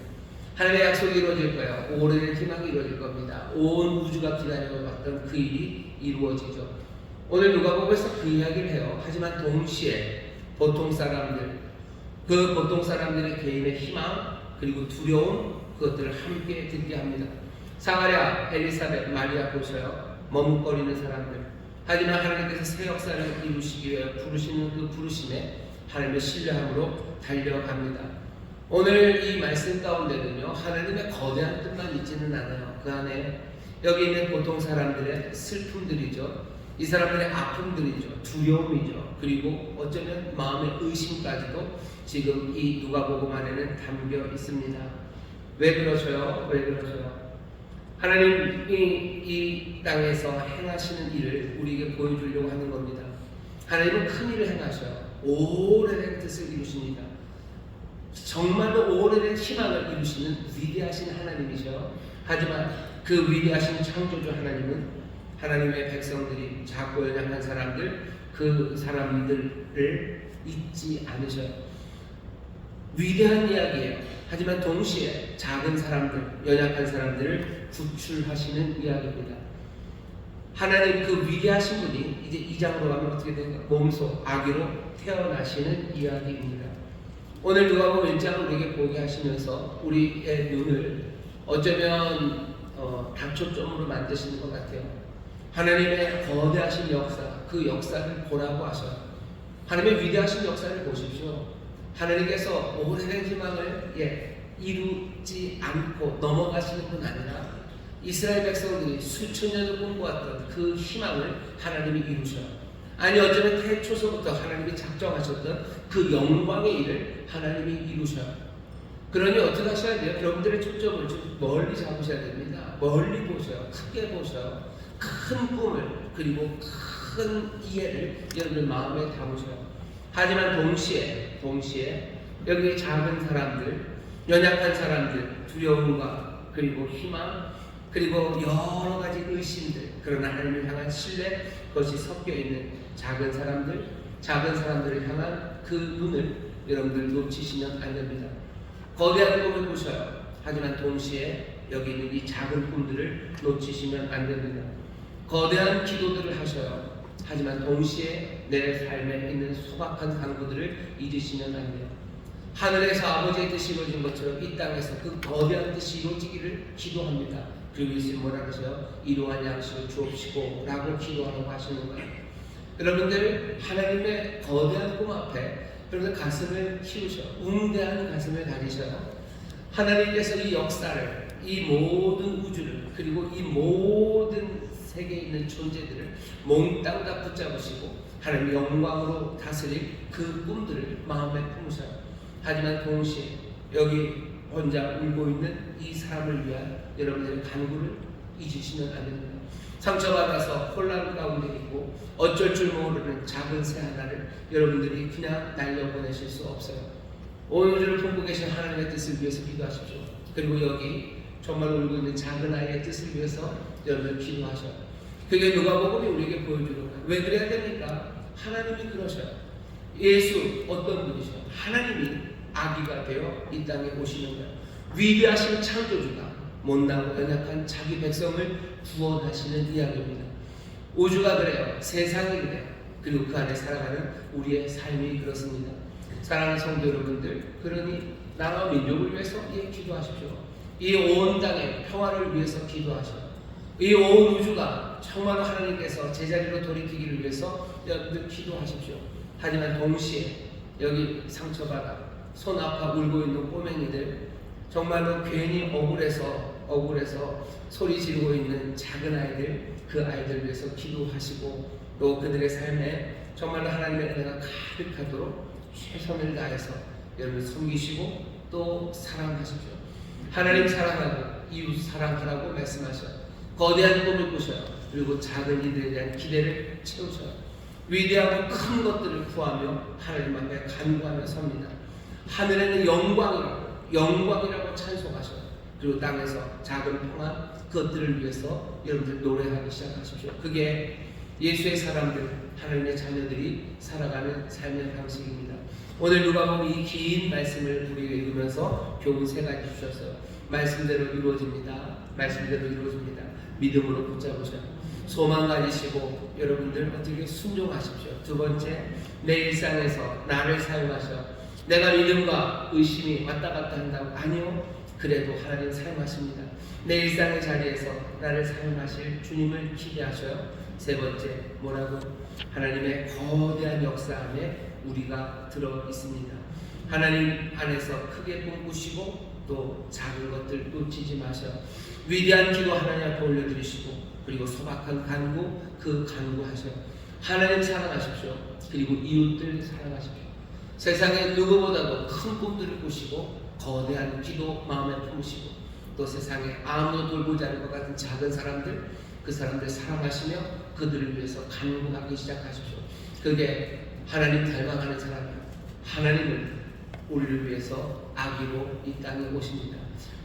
Speaker 1: 하나님의 약속이 이루어질 거예요. 오래된 희망이 이루어질 겁니다. 온 우주가 기다려왔던 그 일이 이루어지죠. 오늘 누가복음에서 그 이야기를 해요. 하지만 동시에 보통 사람들, 그 보통 사람들의 개인의 희망 그리고 두려움, 그것들을 함께 듣게 합니다. 사가랴, 엘리사벳, 마리아 보셔요. 머뭇거리는 사람들. 하지만 하나님께서 새 역사를 이루시기 위해 부르시는 그 부르심에 하나님의 신뢰함으로 달려갑니다. 오늘 이 말씀 가운데는요, 하나님의 거대한 뜻만 있지는 않아요. 그 안에 여기 있는 보통 사람들의 슬픔들이죠, 이 사람들의 아픔들이죠, 두려움이죠, 그리고 어쩌면 마음의 의심까지도 지금 이 누가복음 안에는 담겨 있습니다. 왜 그러셔요? 왜 그러셔요? 하나님이 이 땅에서 행하시는 일을 우리에게 보여주려고 하는 겁니다. 하나님은 큰 일을 행하셔요. 오래된 뜻을 이루십니다. 정말로 오래된 희망을 이루시는 위대하신 하나님이셔. 하지만 그 위대하신 창조주 하나님은 하나님의 백성들이 작고 연약한 사람들, 그 사람들을 잊지 않으셔요. 위대한 이야기예요. 하지만 동시에 작은 사람들, 연약한 사람들을 구출하시는 이야기입니다. 하나님 그 위대하신 분이 이제 2장으로 가면 어떻게 되는가? 몸소 아기로 태어나시는 이야기입니다. 오늘 누가복음 1장을 우리에게 보게 하시면서 우리의 눈을 어쩌면 단초점으로 만드시는 것 같아요. 하나님의 거대하신 역사, 그 역사를 보라고 하셔요. 하나님의 위대하신 역사를 보십시오. 하나님께서 오래된 희망을 이루지 않고 넘어가시는 분 아니라 이스라엘 백성들이 수천 년을 꿈꿔왔던 그 희망을 하나님이 이루셔요. 아니 어쩌면 태초서부터 하나님이 작정하셨던 그 영광의 일을 하나님이 이루셔요. 그러니 어떻게 하셔야 돼요? 여러분들의 초점을 좀 멀리 잡으셔야 됩니다. 멀리 보셔요. 크게 보셔요. 큰 꿈을 그리고 큰 이해를 여러분들 마음에 담으셔요. 하지만 동시에 여기 작은 사람들, 연약한 사람들, 두려움과 그리고 희망 그리고 여러 가지 의심들, 그러나 하나님을 향한 신뢰, 그것이 섞여 있는 작은 사람들을 향한 그 눈을 여러분들 놓치시면 안 됩니다. 거대한 꿈을 꾸셔요. 하지만 동시에 여기 있는 이 작은 꿈들을 놓치시면 안 됩니다. 거대한 기도들을 하셔요. 하지만 동시에 내 삶에 있는 소박한 간구들을 잊으시면 안 돼요. 하늘에서 아버지의 뜻이 이루어진 것처럼 이 땅에서 그 거대한 뜻이 이루어지기를 기도합니다. 그리고 예수님 뭐라 그러세요? 이러한 양식을 주옵시고 라고 기도하라고 하시는 거예요. 여러분들 하나님의 거대한 꿈 앞에 여러분들 가슴을 키우셔. 웅대한 가슴을 가지셔요. 하나님께서 이 역사를, 이 모든 우주를, 그리고 이 모든 세계에 있는 존재들을 몽땅 다 붙잡으시고 하나님의 영광으로 다스릴 그 꿈들을 마음에 품으셔요. 하지만 동시에 여기 혼자 울고 있는 이 사람을 위한 여러분들의 간구를 잊으시면 안 됩니다. 상처받아서 혼란 가운데 있고 어쩔 줄 모르는 작은 새 하나를 여러분들이 그냥 날려보내실 수 없어요. 온 우주를 품고 계신 하나님의 뜻을 위해서 기도하십시오. 그리고 여기 정말 울고 있는 작은 아이의 뜻을 위해서 여러분들 기도하셔요. 그게 누가복음이 우리에게 보여주는 거예요. 왜 그래야 됩니까? 하나님이 그러셔요. 예수 어떤 분이셔요? 하나님이 아기가 되어 이 땅에 오시는 거예요. 위대하신 창조주가 못나고 연약한 자기 백성을 구원하시는 이야기입니다. 우주가 그래요. 세상이 그래요. 그리고 그 안에 살아가는 우리의 삶이 그렇습니다. 사랑하는 성도 여러분들, 그러니 나라와 민족을 위해서 기도하십시오. 이 온 땅의 평화를 위해서 기도하셔요. 이 온 우주가 정말 하나님께서 제자리로 돌이키기를 위해서 여러분들 기도하십시오. 하지만 동시에 여기 상처받아 손 아파 울고 있는 꼬맹이들, 정말로 괜히 억울해서 소리 지르고 있는 작은 아이들, 그 아이들 위해서 기도하시고 또 그들의 삶에 정말로 하나님의 은혜가 가득하도록 최선을 다해서 여러분 섬기시고 또 사랑하십시오. 하나님 사랑하고 이웃 사랑하라고 말씀하셔요. 거대한 꿈을 꾸셔요. 그리고 작은 이들에 대한 기대를 채우셔요. 위대하고 큰 것들을 구하며 하나님 앞에 간구하며 섭니다. 하늘에는 영광이라고 찬송하셔요. 그리고 땅에서 작은 평안, 그것들을 위해서 여러분들 노래하기 시작하십시오. 그게 예수의 사람들, 하나님의 자녀들이 살아가는 삶의 방식입니다. 오늘 누가복음 이 긴 말씀을 우리가 읽으면서 교훈 세 가지 주셨어요. 말씀대로 이루어집니다. 믿음으로 붙잡으셔요. 소망 가지시고 여러분들 어떻게 순종하십시오. 두 번째, 내 일상에서 나를 사용하셔. 내가 믿음과 의심이 왔다 갔다 한다고? 아니요. 그래도 하나님 사용하십니다. 내 일상의 자리에서 나를 사용하실 주님을 기대하셔요. 세 번째, 뭐라고? 하나님의 거대한 역사 안에 우리가 들어 있습니다. 하나님 안에서 크게 꿈꾸시고 또 작은 것들 놓치지 마셔. 위대한 기도 하나님 앞에 올려드리시고 그리고 소박한 간구, 그 간구하셔. 하나님 사랑하십시오. 그리고 이웃들 사랑하십시오. 세상에 누구보다도 큰 꿈들을 꾸시고 거대한 기도 마음에 품으시고 또 세상에 아무도 돌보지 않을 것 같은 작은 사람들, 그 사람들 사랑하시며 그들을 위해서 간구하기 시작하십시오. 그게 하나님 닮아가는 사람이에요. 하나님은 우리를 위해서 아기로 이 땅에 오십니다.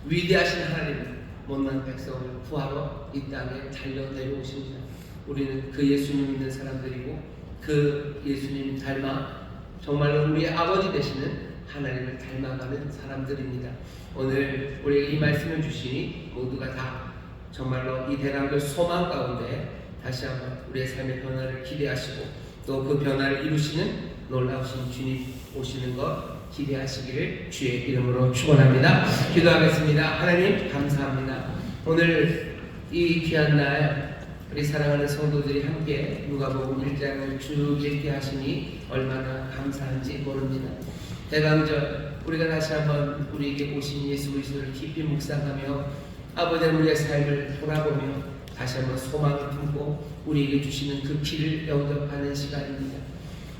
Speaker 1: 위대하신 하나님은 못난 백성을 구하러 이 땅에 달려 내려오십니다. 우리는 그 예수님 믿는 사람들이고 그 예수님 닮아 정말로 우리의 아버지 되시는 하나님을 닮아가는 사람들입니다. 오늘 우리에게 이 말씀을 주시니 모두가 다 정말로 이 대강절 소망 가운데 다시 한번 우리의 삶의 변화를 기대하시고 또 그 변화를 이루시는 놀라우신 주님 오시는 것 기대하시기를 주의 이름으로 축원합니다. 기도하겠습니다. 하나님 감사합니다. 오늘 이 귀한 날 우리 사랑하는 성도들이 함께 누가복음 1장을 쭉 읽게 하시니 얼마나 감사한지 모릅니다. 대강절 우리가 다시 한번 우리에게 오신 예수 그리스도를 깊이 묵상하며 아버지 우리의 삶을 돌아보며 다시 한번 소망을 품고 우리에게 주시는 그 길을 영접하는 시간입니다.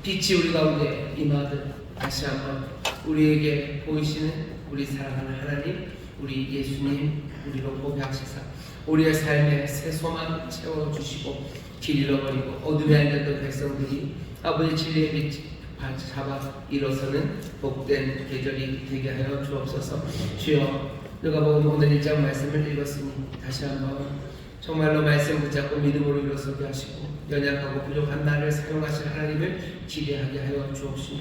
Speaker 1: 빛이 우리 가운데 임하듯 다시 한번 우리에게 보이시는 우리 사랑하는 하나님, 우리 예수님 우리로 고백하시사 우리의 삶에 새 소망 채워주시고 길 잃어버리고 어둠에 앉았던 백성들이 아버지 진리의 빛 잡아 일어서는 복된 계절이 되게 하여 주옵소서. 주여, 누가복음 오늘 1장 말씀을 읽었으니 다시 한번 정말로 말씀 붙잡고 믿음으로 일어서게 하시고 연약하고 부족한 나를 사용하실 하나님을 기대하게 하여 주옵시며,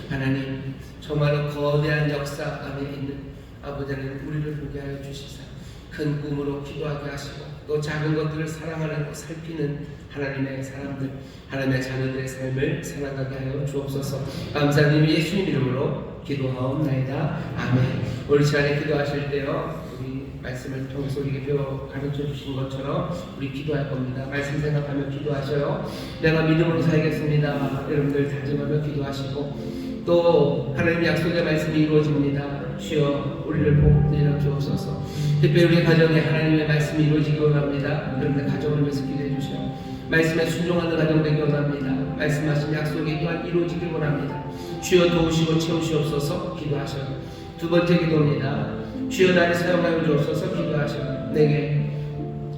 Speaker 1: 하나님 정말로 거대한 역사 안에 있는 아버지는 우리를 보게 하여 주시사 큰 꿈으로 기도하게 하시고 또 작은 것들을 사랑하는 살피는 하나님의 사람들, 하나님의 자녀들의 삶을 살아가게 하여 주옵소서. 감사드리며 예수님 이름으로 기도하옵나이다. 아멘. 오늘 시간에 기도하실 때요, 우리 말씀을 통해서 우리에게 가르쳐 주신 것처럼 우리 기도할 겁니다. 말씀 생각하며 기도하셔요. 내가 믿음으로 살겠습니다. 여러분들 다짐하며 기도하시고 또 하나님 약속의 말씀이 이루어집니다. 주여 우리를 복되려 주옵소서. 특별히 우리 가정에 하나님의 말씀이 이루어지기 원합니다. 여러분들 가정을 위해서 기도해 주시오. 말씀에 순종하는 가정 되기 원합니다. 말씀하신 약속이 또한 이루어지길 원합니다. 주여 도우시고 채우시옵소서. 기도하셔요. 두 번째 기도입니다. 주여 나를 사용하여 주옵소서. 기도하셔요. 내게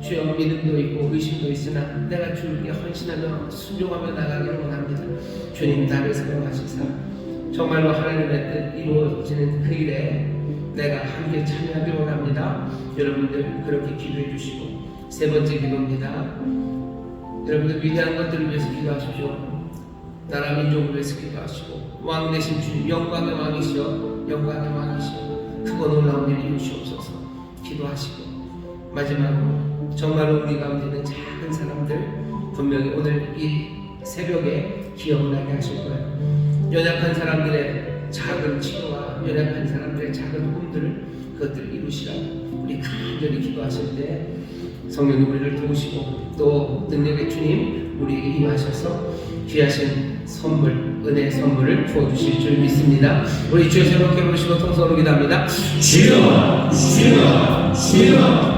Speaker 1: 주여 믿음도 있고 의심도 있으나 내가 주님께 헌신하며 순종하며 나가기를 원합니다. 주님 나를 사용하시사 정말로 하나님의 뜻 이루어지는 그 일에 내가 함께 참여하기를 원합니다. 여러분들 그렇게 기도해 주시고, 세 번째 기도입니다. 여러분들 위대한 것들을 위해서 기도하십시오. 나라 민족을 위해서 기도하시고, 왕 되신 주님, 영광의 왕이시여, 영광의 왕이시여, 크고 놀라운 일 이루시옵소서. 기도하시고, 마지막으로 정말로 우리 가운데 있는 작은 사람들 분명히 오늘 이 새벽에 기억나게 하실 거예요. 연약한 사람들의 작은 치료와 연약한 사람들의 작은 꿈들을 그것들을 이루시라고 우리 간절히 기도하실 때 성령님 우리를 도우시고 또 능력의 주님 우리에게 임하셔서 귀하신 선물, 은혜의 선물을 주어주실 줄 믿습니다. 우리 주여 새롭게 부르시고 통성으로 기도합니다. 주여, 주여, 주여.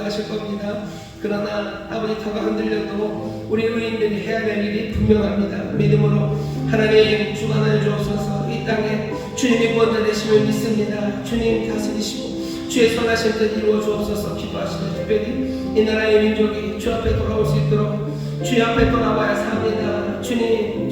Speaker 1: 인정하실 겁니다. 그러나 아버지 터가 흔들려도 우리 의인들이 해야 될 일이 분명합니다. 믿음으로 하나님 주관하여 주옵소서. 이 땅에 주님이 먼저 되심을 믿습니다. 주님 다스리시고 주의 선하신 뜻 이루어 주옵소서. 기도하시는 특별히 이 나라의 민족이 주 앞에 돌아올 수 있도록 주 앞에 돌아와야 삽니다. 주님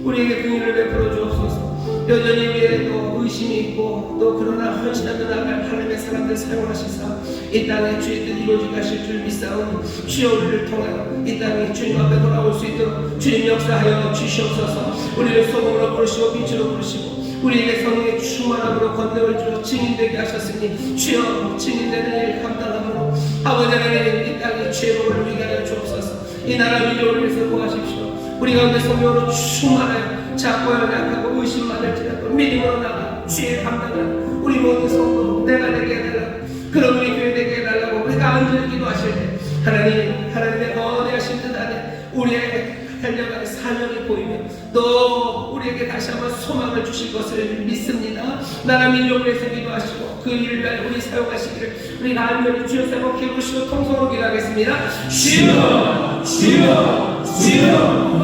Speaker 1: 우리에게 긍휼을 베풀어 주옵소서. 여전히 우리에도 의심이 있고 또 그러나 헌신하며 나갈 하나님의 사람들 사용하시사 이 땅에 주의 뜻 이루어지게 하실 줄 믿사오니 주여 우리를 통하여 이 땅에 주님 앞에 돌아올 수 있도록 주님 역사하여 주시옵소서. 우리를 소금으로 부르시고 빛으로 부르시고 우리에게 성령의 충만함으로 권능을 주어 증인되게 하셨으니 주여 증인되는 일 감당함으로 아버지 하나님 이 땅에 죄로를 위하여 주옵소서. 이 나라 민족을 위해서 구하십시오. 우리 가운데 성령으로 충만하여 작고 연약하고 의심 많을지라도 믿음으로 나가 주의 감당하는 우리 모든 성도 내가 되게 해달라고 그런 우리 교회 되게 해달라고 우리가 간절히 기도하실 때 하나님의 거대하신 뜻 안에 우리에게 달려가는 사명이 보이며 또 우리에게 다시 한번 소망을 주실 것을 믿습니다. 나라 민족을 위해서 기도하시고 그 일을 위하여 우리 사용하시기를 우리 간절히 주여 세번 기도하시고 통성으로 기도하겠습니다. 주여 주여 주여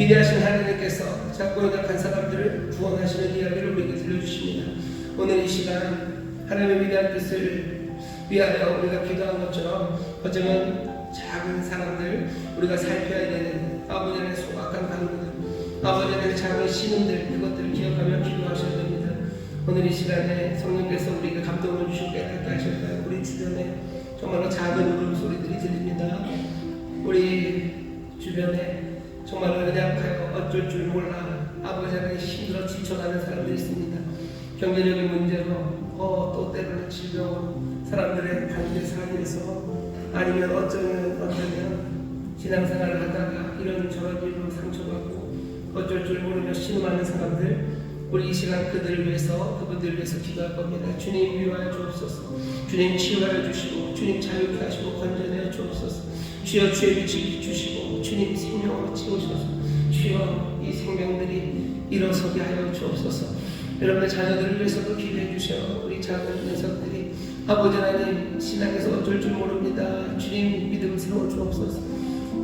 Speaker 1: 위대하신 하나님께서 작고 연약한 사람들을 구원하시는 이야기를 우리에게 들려주십니다. 오늘 이 시간 하나님의 위대한 뜻을 위하여 우리가 기도한 것처럼 어쩌면 작은 사람들, 우리가 살펴야 되는 아버지의 소박한 강구들, 아버지의 작은 신음들, 그것들을 기억하며 기도하셔야 됩니다. 오늘 이 시간에 성령께서 우리에게 감동을 주시고 깨닫게 하실까요? 우리 주변에 정말로 작은 울음소리들이 들립니다. 우리 주변에 정말로 연약하여 어쩔 줄 몰라 아버지 하나님 힘들어 지쳐가는 사람들이 있습니다. 경제적인 문제로 또 때로는 질병으로 사람들의 관계 사이에서 아니면 어쩌면 신앙생활을 하다가 이런저런 일로 상처받고 어쩔 줄 모르며 신음하는 사람들, 우리 이 시간 그들을 위해서, 그분들을 위해서 기도할 겁니다. 주님 위로하여 주옵소서. 주님 치유하여 주시고, 주님 자유케 하시고 건전하여 주옵소서. 주여 주의 빛을 주시고, 주님 생명으로 채우셔서 주여 이 생명들이 일어서게 하여 주옵소서. 여러분의 자녀들을 위해서도 기도해 주셔. 우리 작은 녀석들이 아버지 하나님 신앙에서 어쩔 줄 모릅니다. 주님 믿음 세워 주옵소서.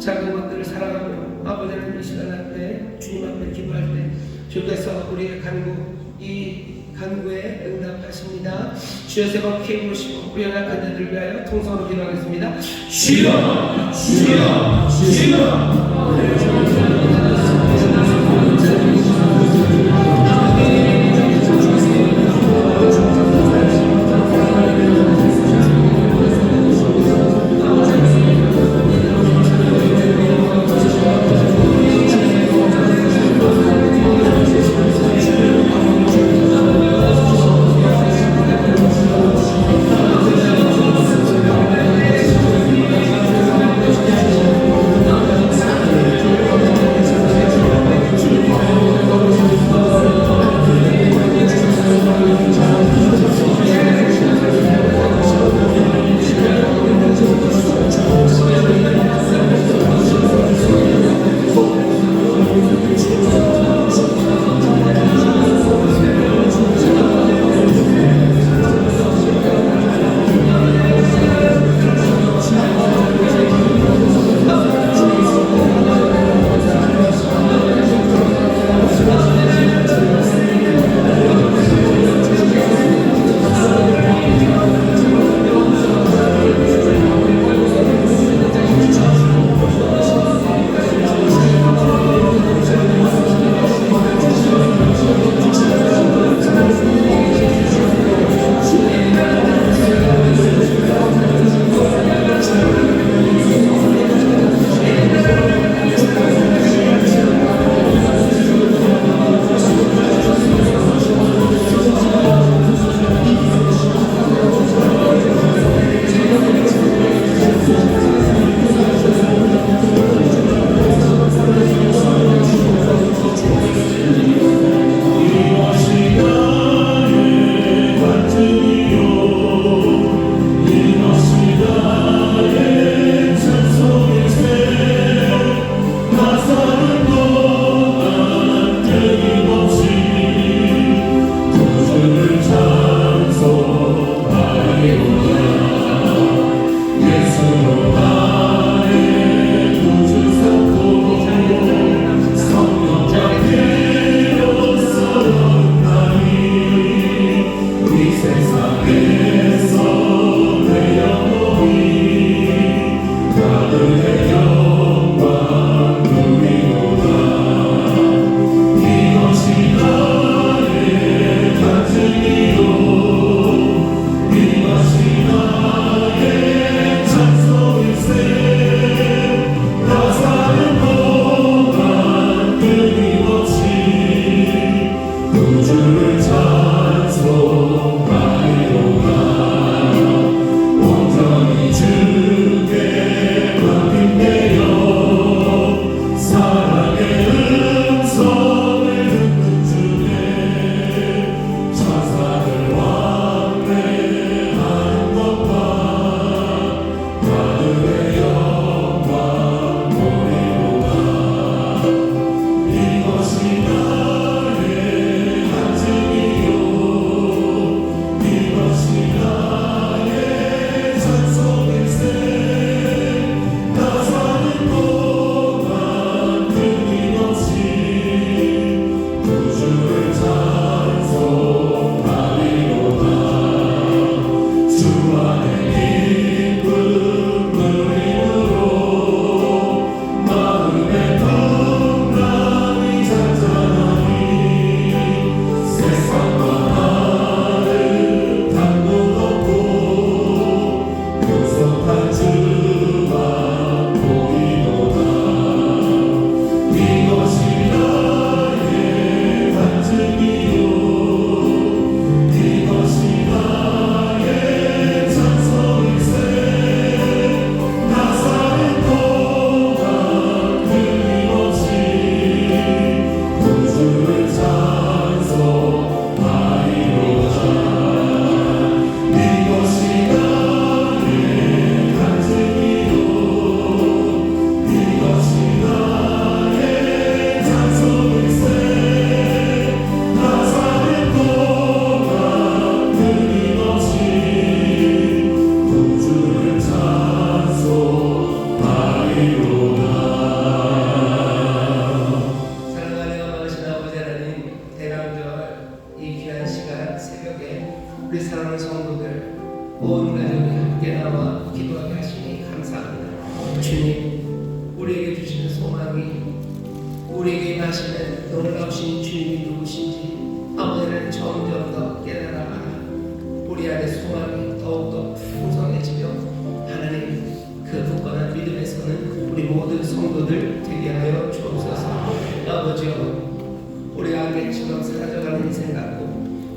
Speaker 1: 작은 것들을 사랑하며 아버지 하나님 이 시간 앞에 주님 앞에 기도할 때 주께서 우리의 간구, 이 간구에 응답하십니다. 주여 세 번 피해 보시고 우리 연약한 자들을 위하여 통성으로 기도하겠습니다. 주여, 주여, 주여. 온 가족이 함께 나와 기도하게 하시니 감사합니다. 주님, 우리에게 주시는 소망이, 우리에게 임하시는 놀라우신 주님이 누구신지 아버지는 점점 더 깨달아가라. 우리 안에 소망이 더욱더 풍성해지며 하나님 그 굳건한 믿음에서는 우리 모든 성도들 되게 하여 주옵소서. 아버지여, 우리 안개처럼 사라져가는 인생 같고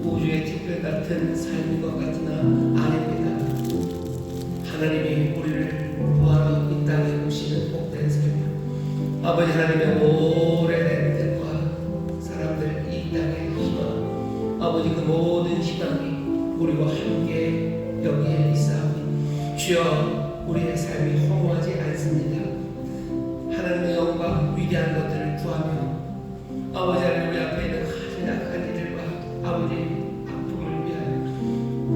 Speaker 1: 우주의 티끌 같은 삶인 것 같으나 아닙니다. 하나님이 우리를 구하러 이 땅에 오시는 복된 삶, 아버지 하나님의 오래된 뜻과 사람들 이 땅의 희망, 아버지 그 모든 희망이 우리와 함께 여기에 있사오니 주여, 우리의 삶이 허무하지 않습니다. 하나님의 영광 위대한 것들을 구하며 아버지 하나님 우리 앞에 있는 가장 약한 이들과 아버지 아픔을 위하여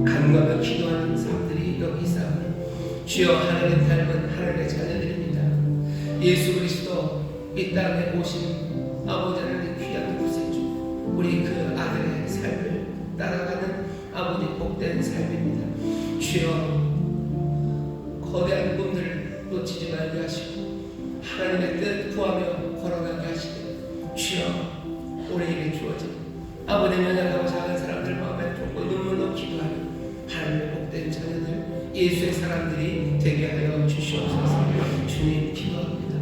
Speaker 1: 간구하며 기도하는 사람들이 여기 있사오니 주여, 하나님 닮은 하나님의 자녀들입니다. 예수 그리스도 이 땅에 오신 아버지 하나님의 귀한 구세주, 우리 그 아들의 삶을 따라가는 아버지 복된 삶입니다. 주여, 거대한 꿈들을 놓치지 말게 하시고 하나님의 뜻 구하며 걸어가게 하시되 주여, 우리에게 주어진 아버지 연약하고 작은 사람들 마음에 쏟고 눈물로 기도하는 하나님의 복된 자녀들, 예수의 사람들이 되게 하여 주시옵소서. 주님 기도합니다.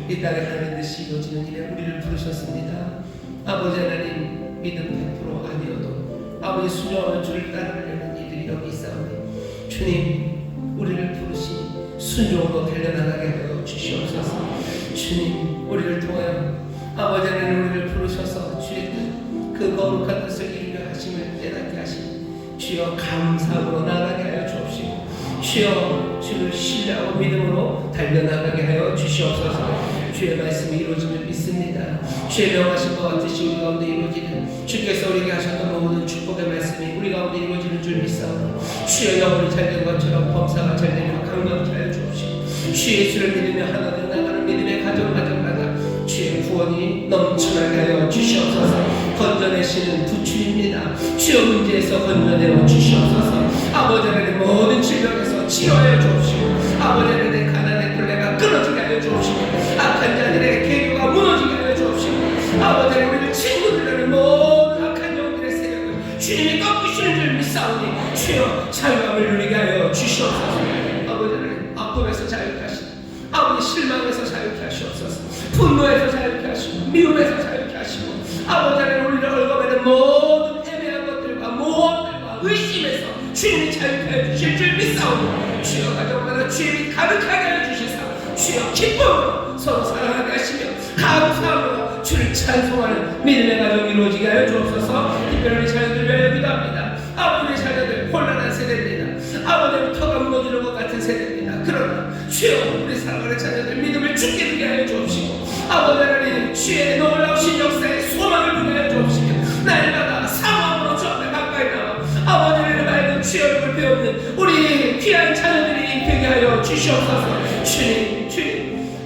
Speaker 1: 이 땅에 하나님 뜻이 이루어지는 일에 우리를 부르셨습니다. 아버지 하나님, 믿음 100% 아니어도 아버지 순종하며 주를 따르려는 이들이 여기 있사오니 주님, 우리를 부르시니 순종으로 달려나가게 하여 주시옵소서. 주님, 우리를 통하여 아버지 하나님 우리를 부르셔서 주의 뜻, 그 거룩한 뜻을 이루려 하심을 깨닫게 하시니 주여, 감사함으로 나아가게 하여 주옵시고 주여, 주를 신뢰하고 믿음으로 달려나가게 하여 주시옵소서. 주의 말씀이 이루어짐을 믿습니다. 주의 명하신 바와 뜻이 우리 가운데 이루어지는, 주께서 우리에게 하셨던 모든 축복의 말씀이 우리 가운데 이루어지는 줄 믿사오니 주여, 영혼이 잘된 것처럼 범사가 잘되며 강건케 하여 주옵시고 주 예수를 믿으며 하나 되어 나가는 믿음의 가정마다 주의 구원이 넘쳐나게 하여 주시옵소서. 건져내시는 부추입니다. 주여, 문제에서 건져내어 주시옵소서. 아버지 하나님 모든 질병에서 치료하여 주옵시고 아버지 하나님 가난의 굴레가 끊어지게 하여 주옵시고 악한 자들의 계교가 무너지게 하여 주옵시고 아버지 하나님 우리를 친구들이라는 모든 악한 영들의 세력을 주님이 꺾으시는 줄 믿사오니 주여, 자유함을 누리게 하여 주시옵소서. 아버지 하나님 아픔에서 자유케 하시고 아버지 실망에서 자유케 하시옵소서. 분노에서 자유케 하시고 미움에서 자유케 하시고 아버지 하나님 우리를 얽어매는 모든 애매한 것들과 모험들과 의심에서 주님이 자유케 하여 주실 줄 믿사오니 주여, 가정마다 주님이 가득하게 하여 주시사 주여, 기쁨으로 서로 사랑하게 하시며 감사함으로 주를 찬송하는 믿음의 가정이 이루어지게 하여 주옵소서. 특별히 자녀들 위하여 기도합니다. 아버지의 자녀들 혼란한 세대입니다. 아버지의 터가 무너지는 것 같은 세대입니다. 그러나 주여, 우리 사랑하는 자녀들 믿음을 죽게 되게 하여 주옵시고 아버지 하나님 주의 놀라우신 역사에 소망을 두게 하여 주옵시고 날마다 사모함으로 주 앞에 가까이 나와 아버지 하나님 말고 주의 얼굴 배우는 우리 귀한 자녀들이 되게 하여 주시옵소서. 주님,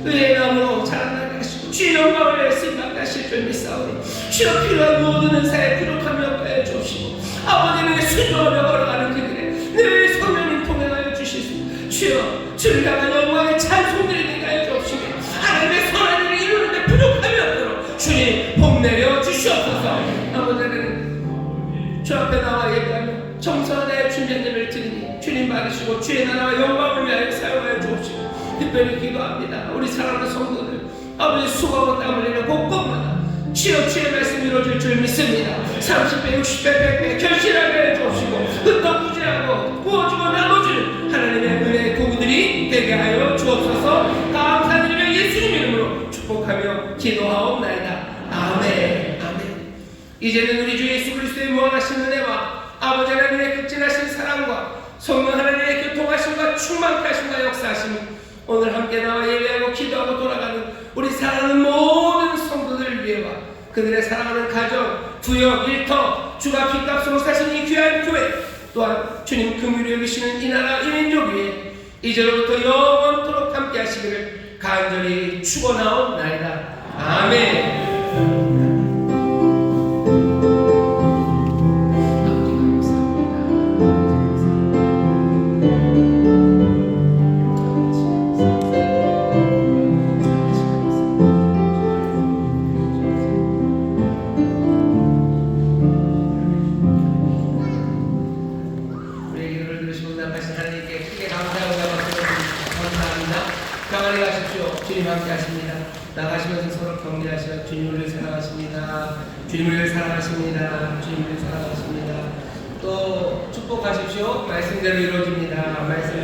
Speaker 1: 의의 마음으로 자라나게 하시고 주의 영광을 위해 쓰임받게 하실 줄 믿사오니 주여, 필요한 모든 은사에 부족함이 없게 하여 주옵시고 아버지 하나님 순종하며 걸어가는 그들의 늘 성령님 통행하여 주시고 주여, 주를 향한 영광의 찬송들이 되게 하여 주옵시고 하나님의 선한 일을 이루는 데 부족함이 없도록 주님 복 내려 주시옵소서. 아버지 하나님 주 앞에 나와 예배하며 정성한 나의 준비님을 드리니 주님 받으시고 주의 나라와 영광을 위하여 사용하여 주옵시고 특별히 기도합니다. 우리 사랑하는 성도들 아버지 수고하고 땀 흘리는 곳곳마다 주여, 주의 말씀이 이루어질 줄 믿습니다. 30배, 60배, 100배 결실하게 해 주옵시고 흩어부지하고 부어주고 나눠주는 하나님의 은혜의 도구들이 되게 하여 주옵소서. 감사드리며 예수님 이름으로 축복하며 기도하옵나이다. 아멘. 아멘. 이제는 우리 주 예수 그리스도의 무한하신 은혜와 아버지 하나님의 극진하신 사랑과 성령 하나님의 교통하심과 충만케 하심과 역사하심이 오늘 함께 나와 예배하고 기도하고 돌아가는 우리 사랑하는 모든 성도들을 위해와 그들의 사랑하는 가정, 구역, 일터, 주가 핏값으로 사신 이 귀한 교회 또한 주님 긍휼히 여기시는 이 나라 이 민족 위에 이제로부터 영원토록 함께 하시기를 간절히 축원하옵나이다. 아멘. 하신 하나님께 크게 감사하고 감사합니다. 가만히 가십시오. 주님 함께 하십니다. 나가시면서 서로 격려하시어 주님을 사랑하십니다. 주님을 사랑하십니다. 주님을 사랑하십니다. 또 축복하십시오. 말씀대로 이루어집니다. 말씀대로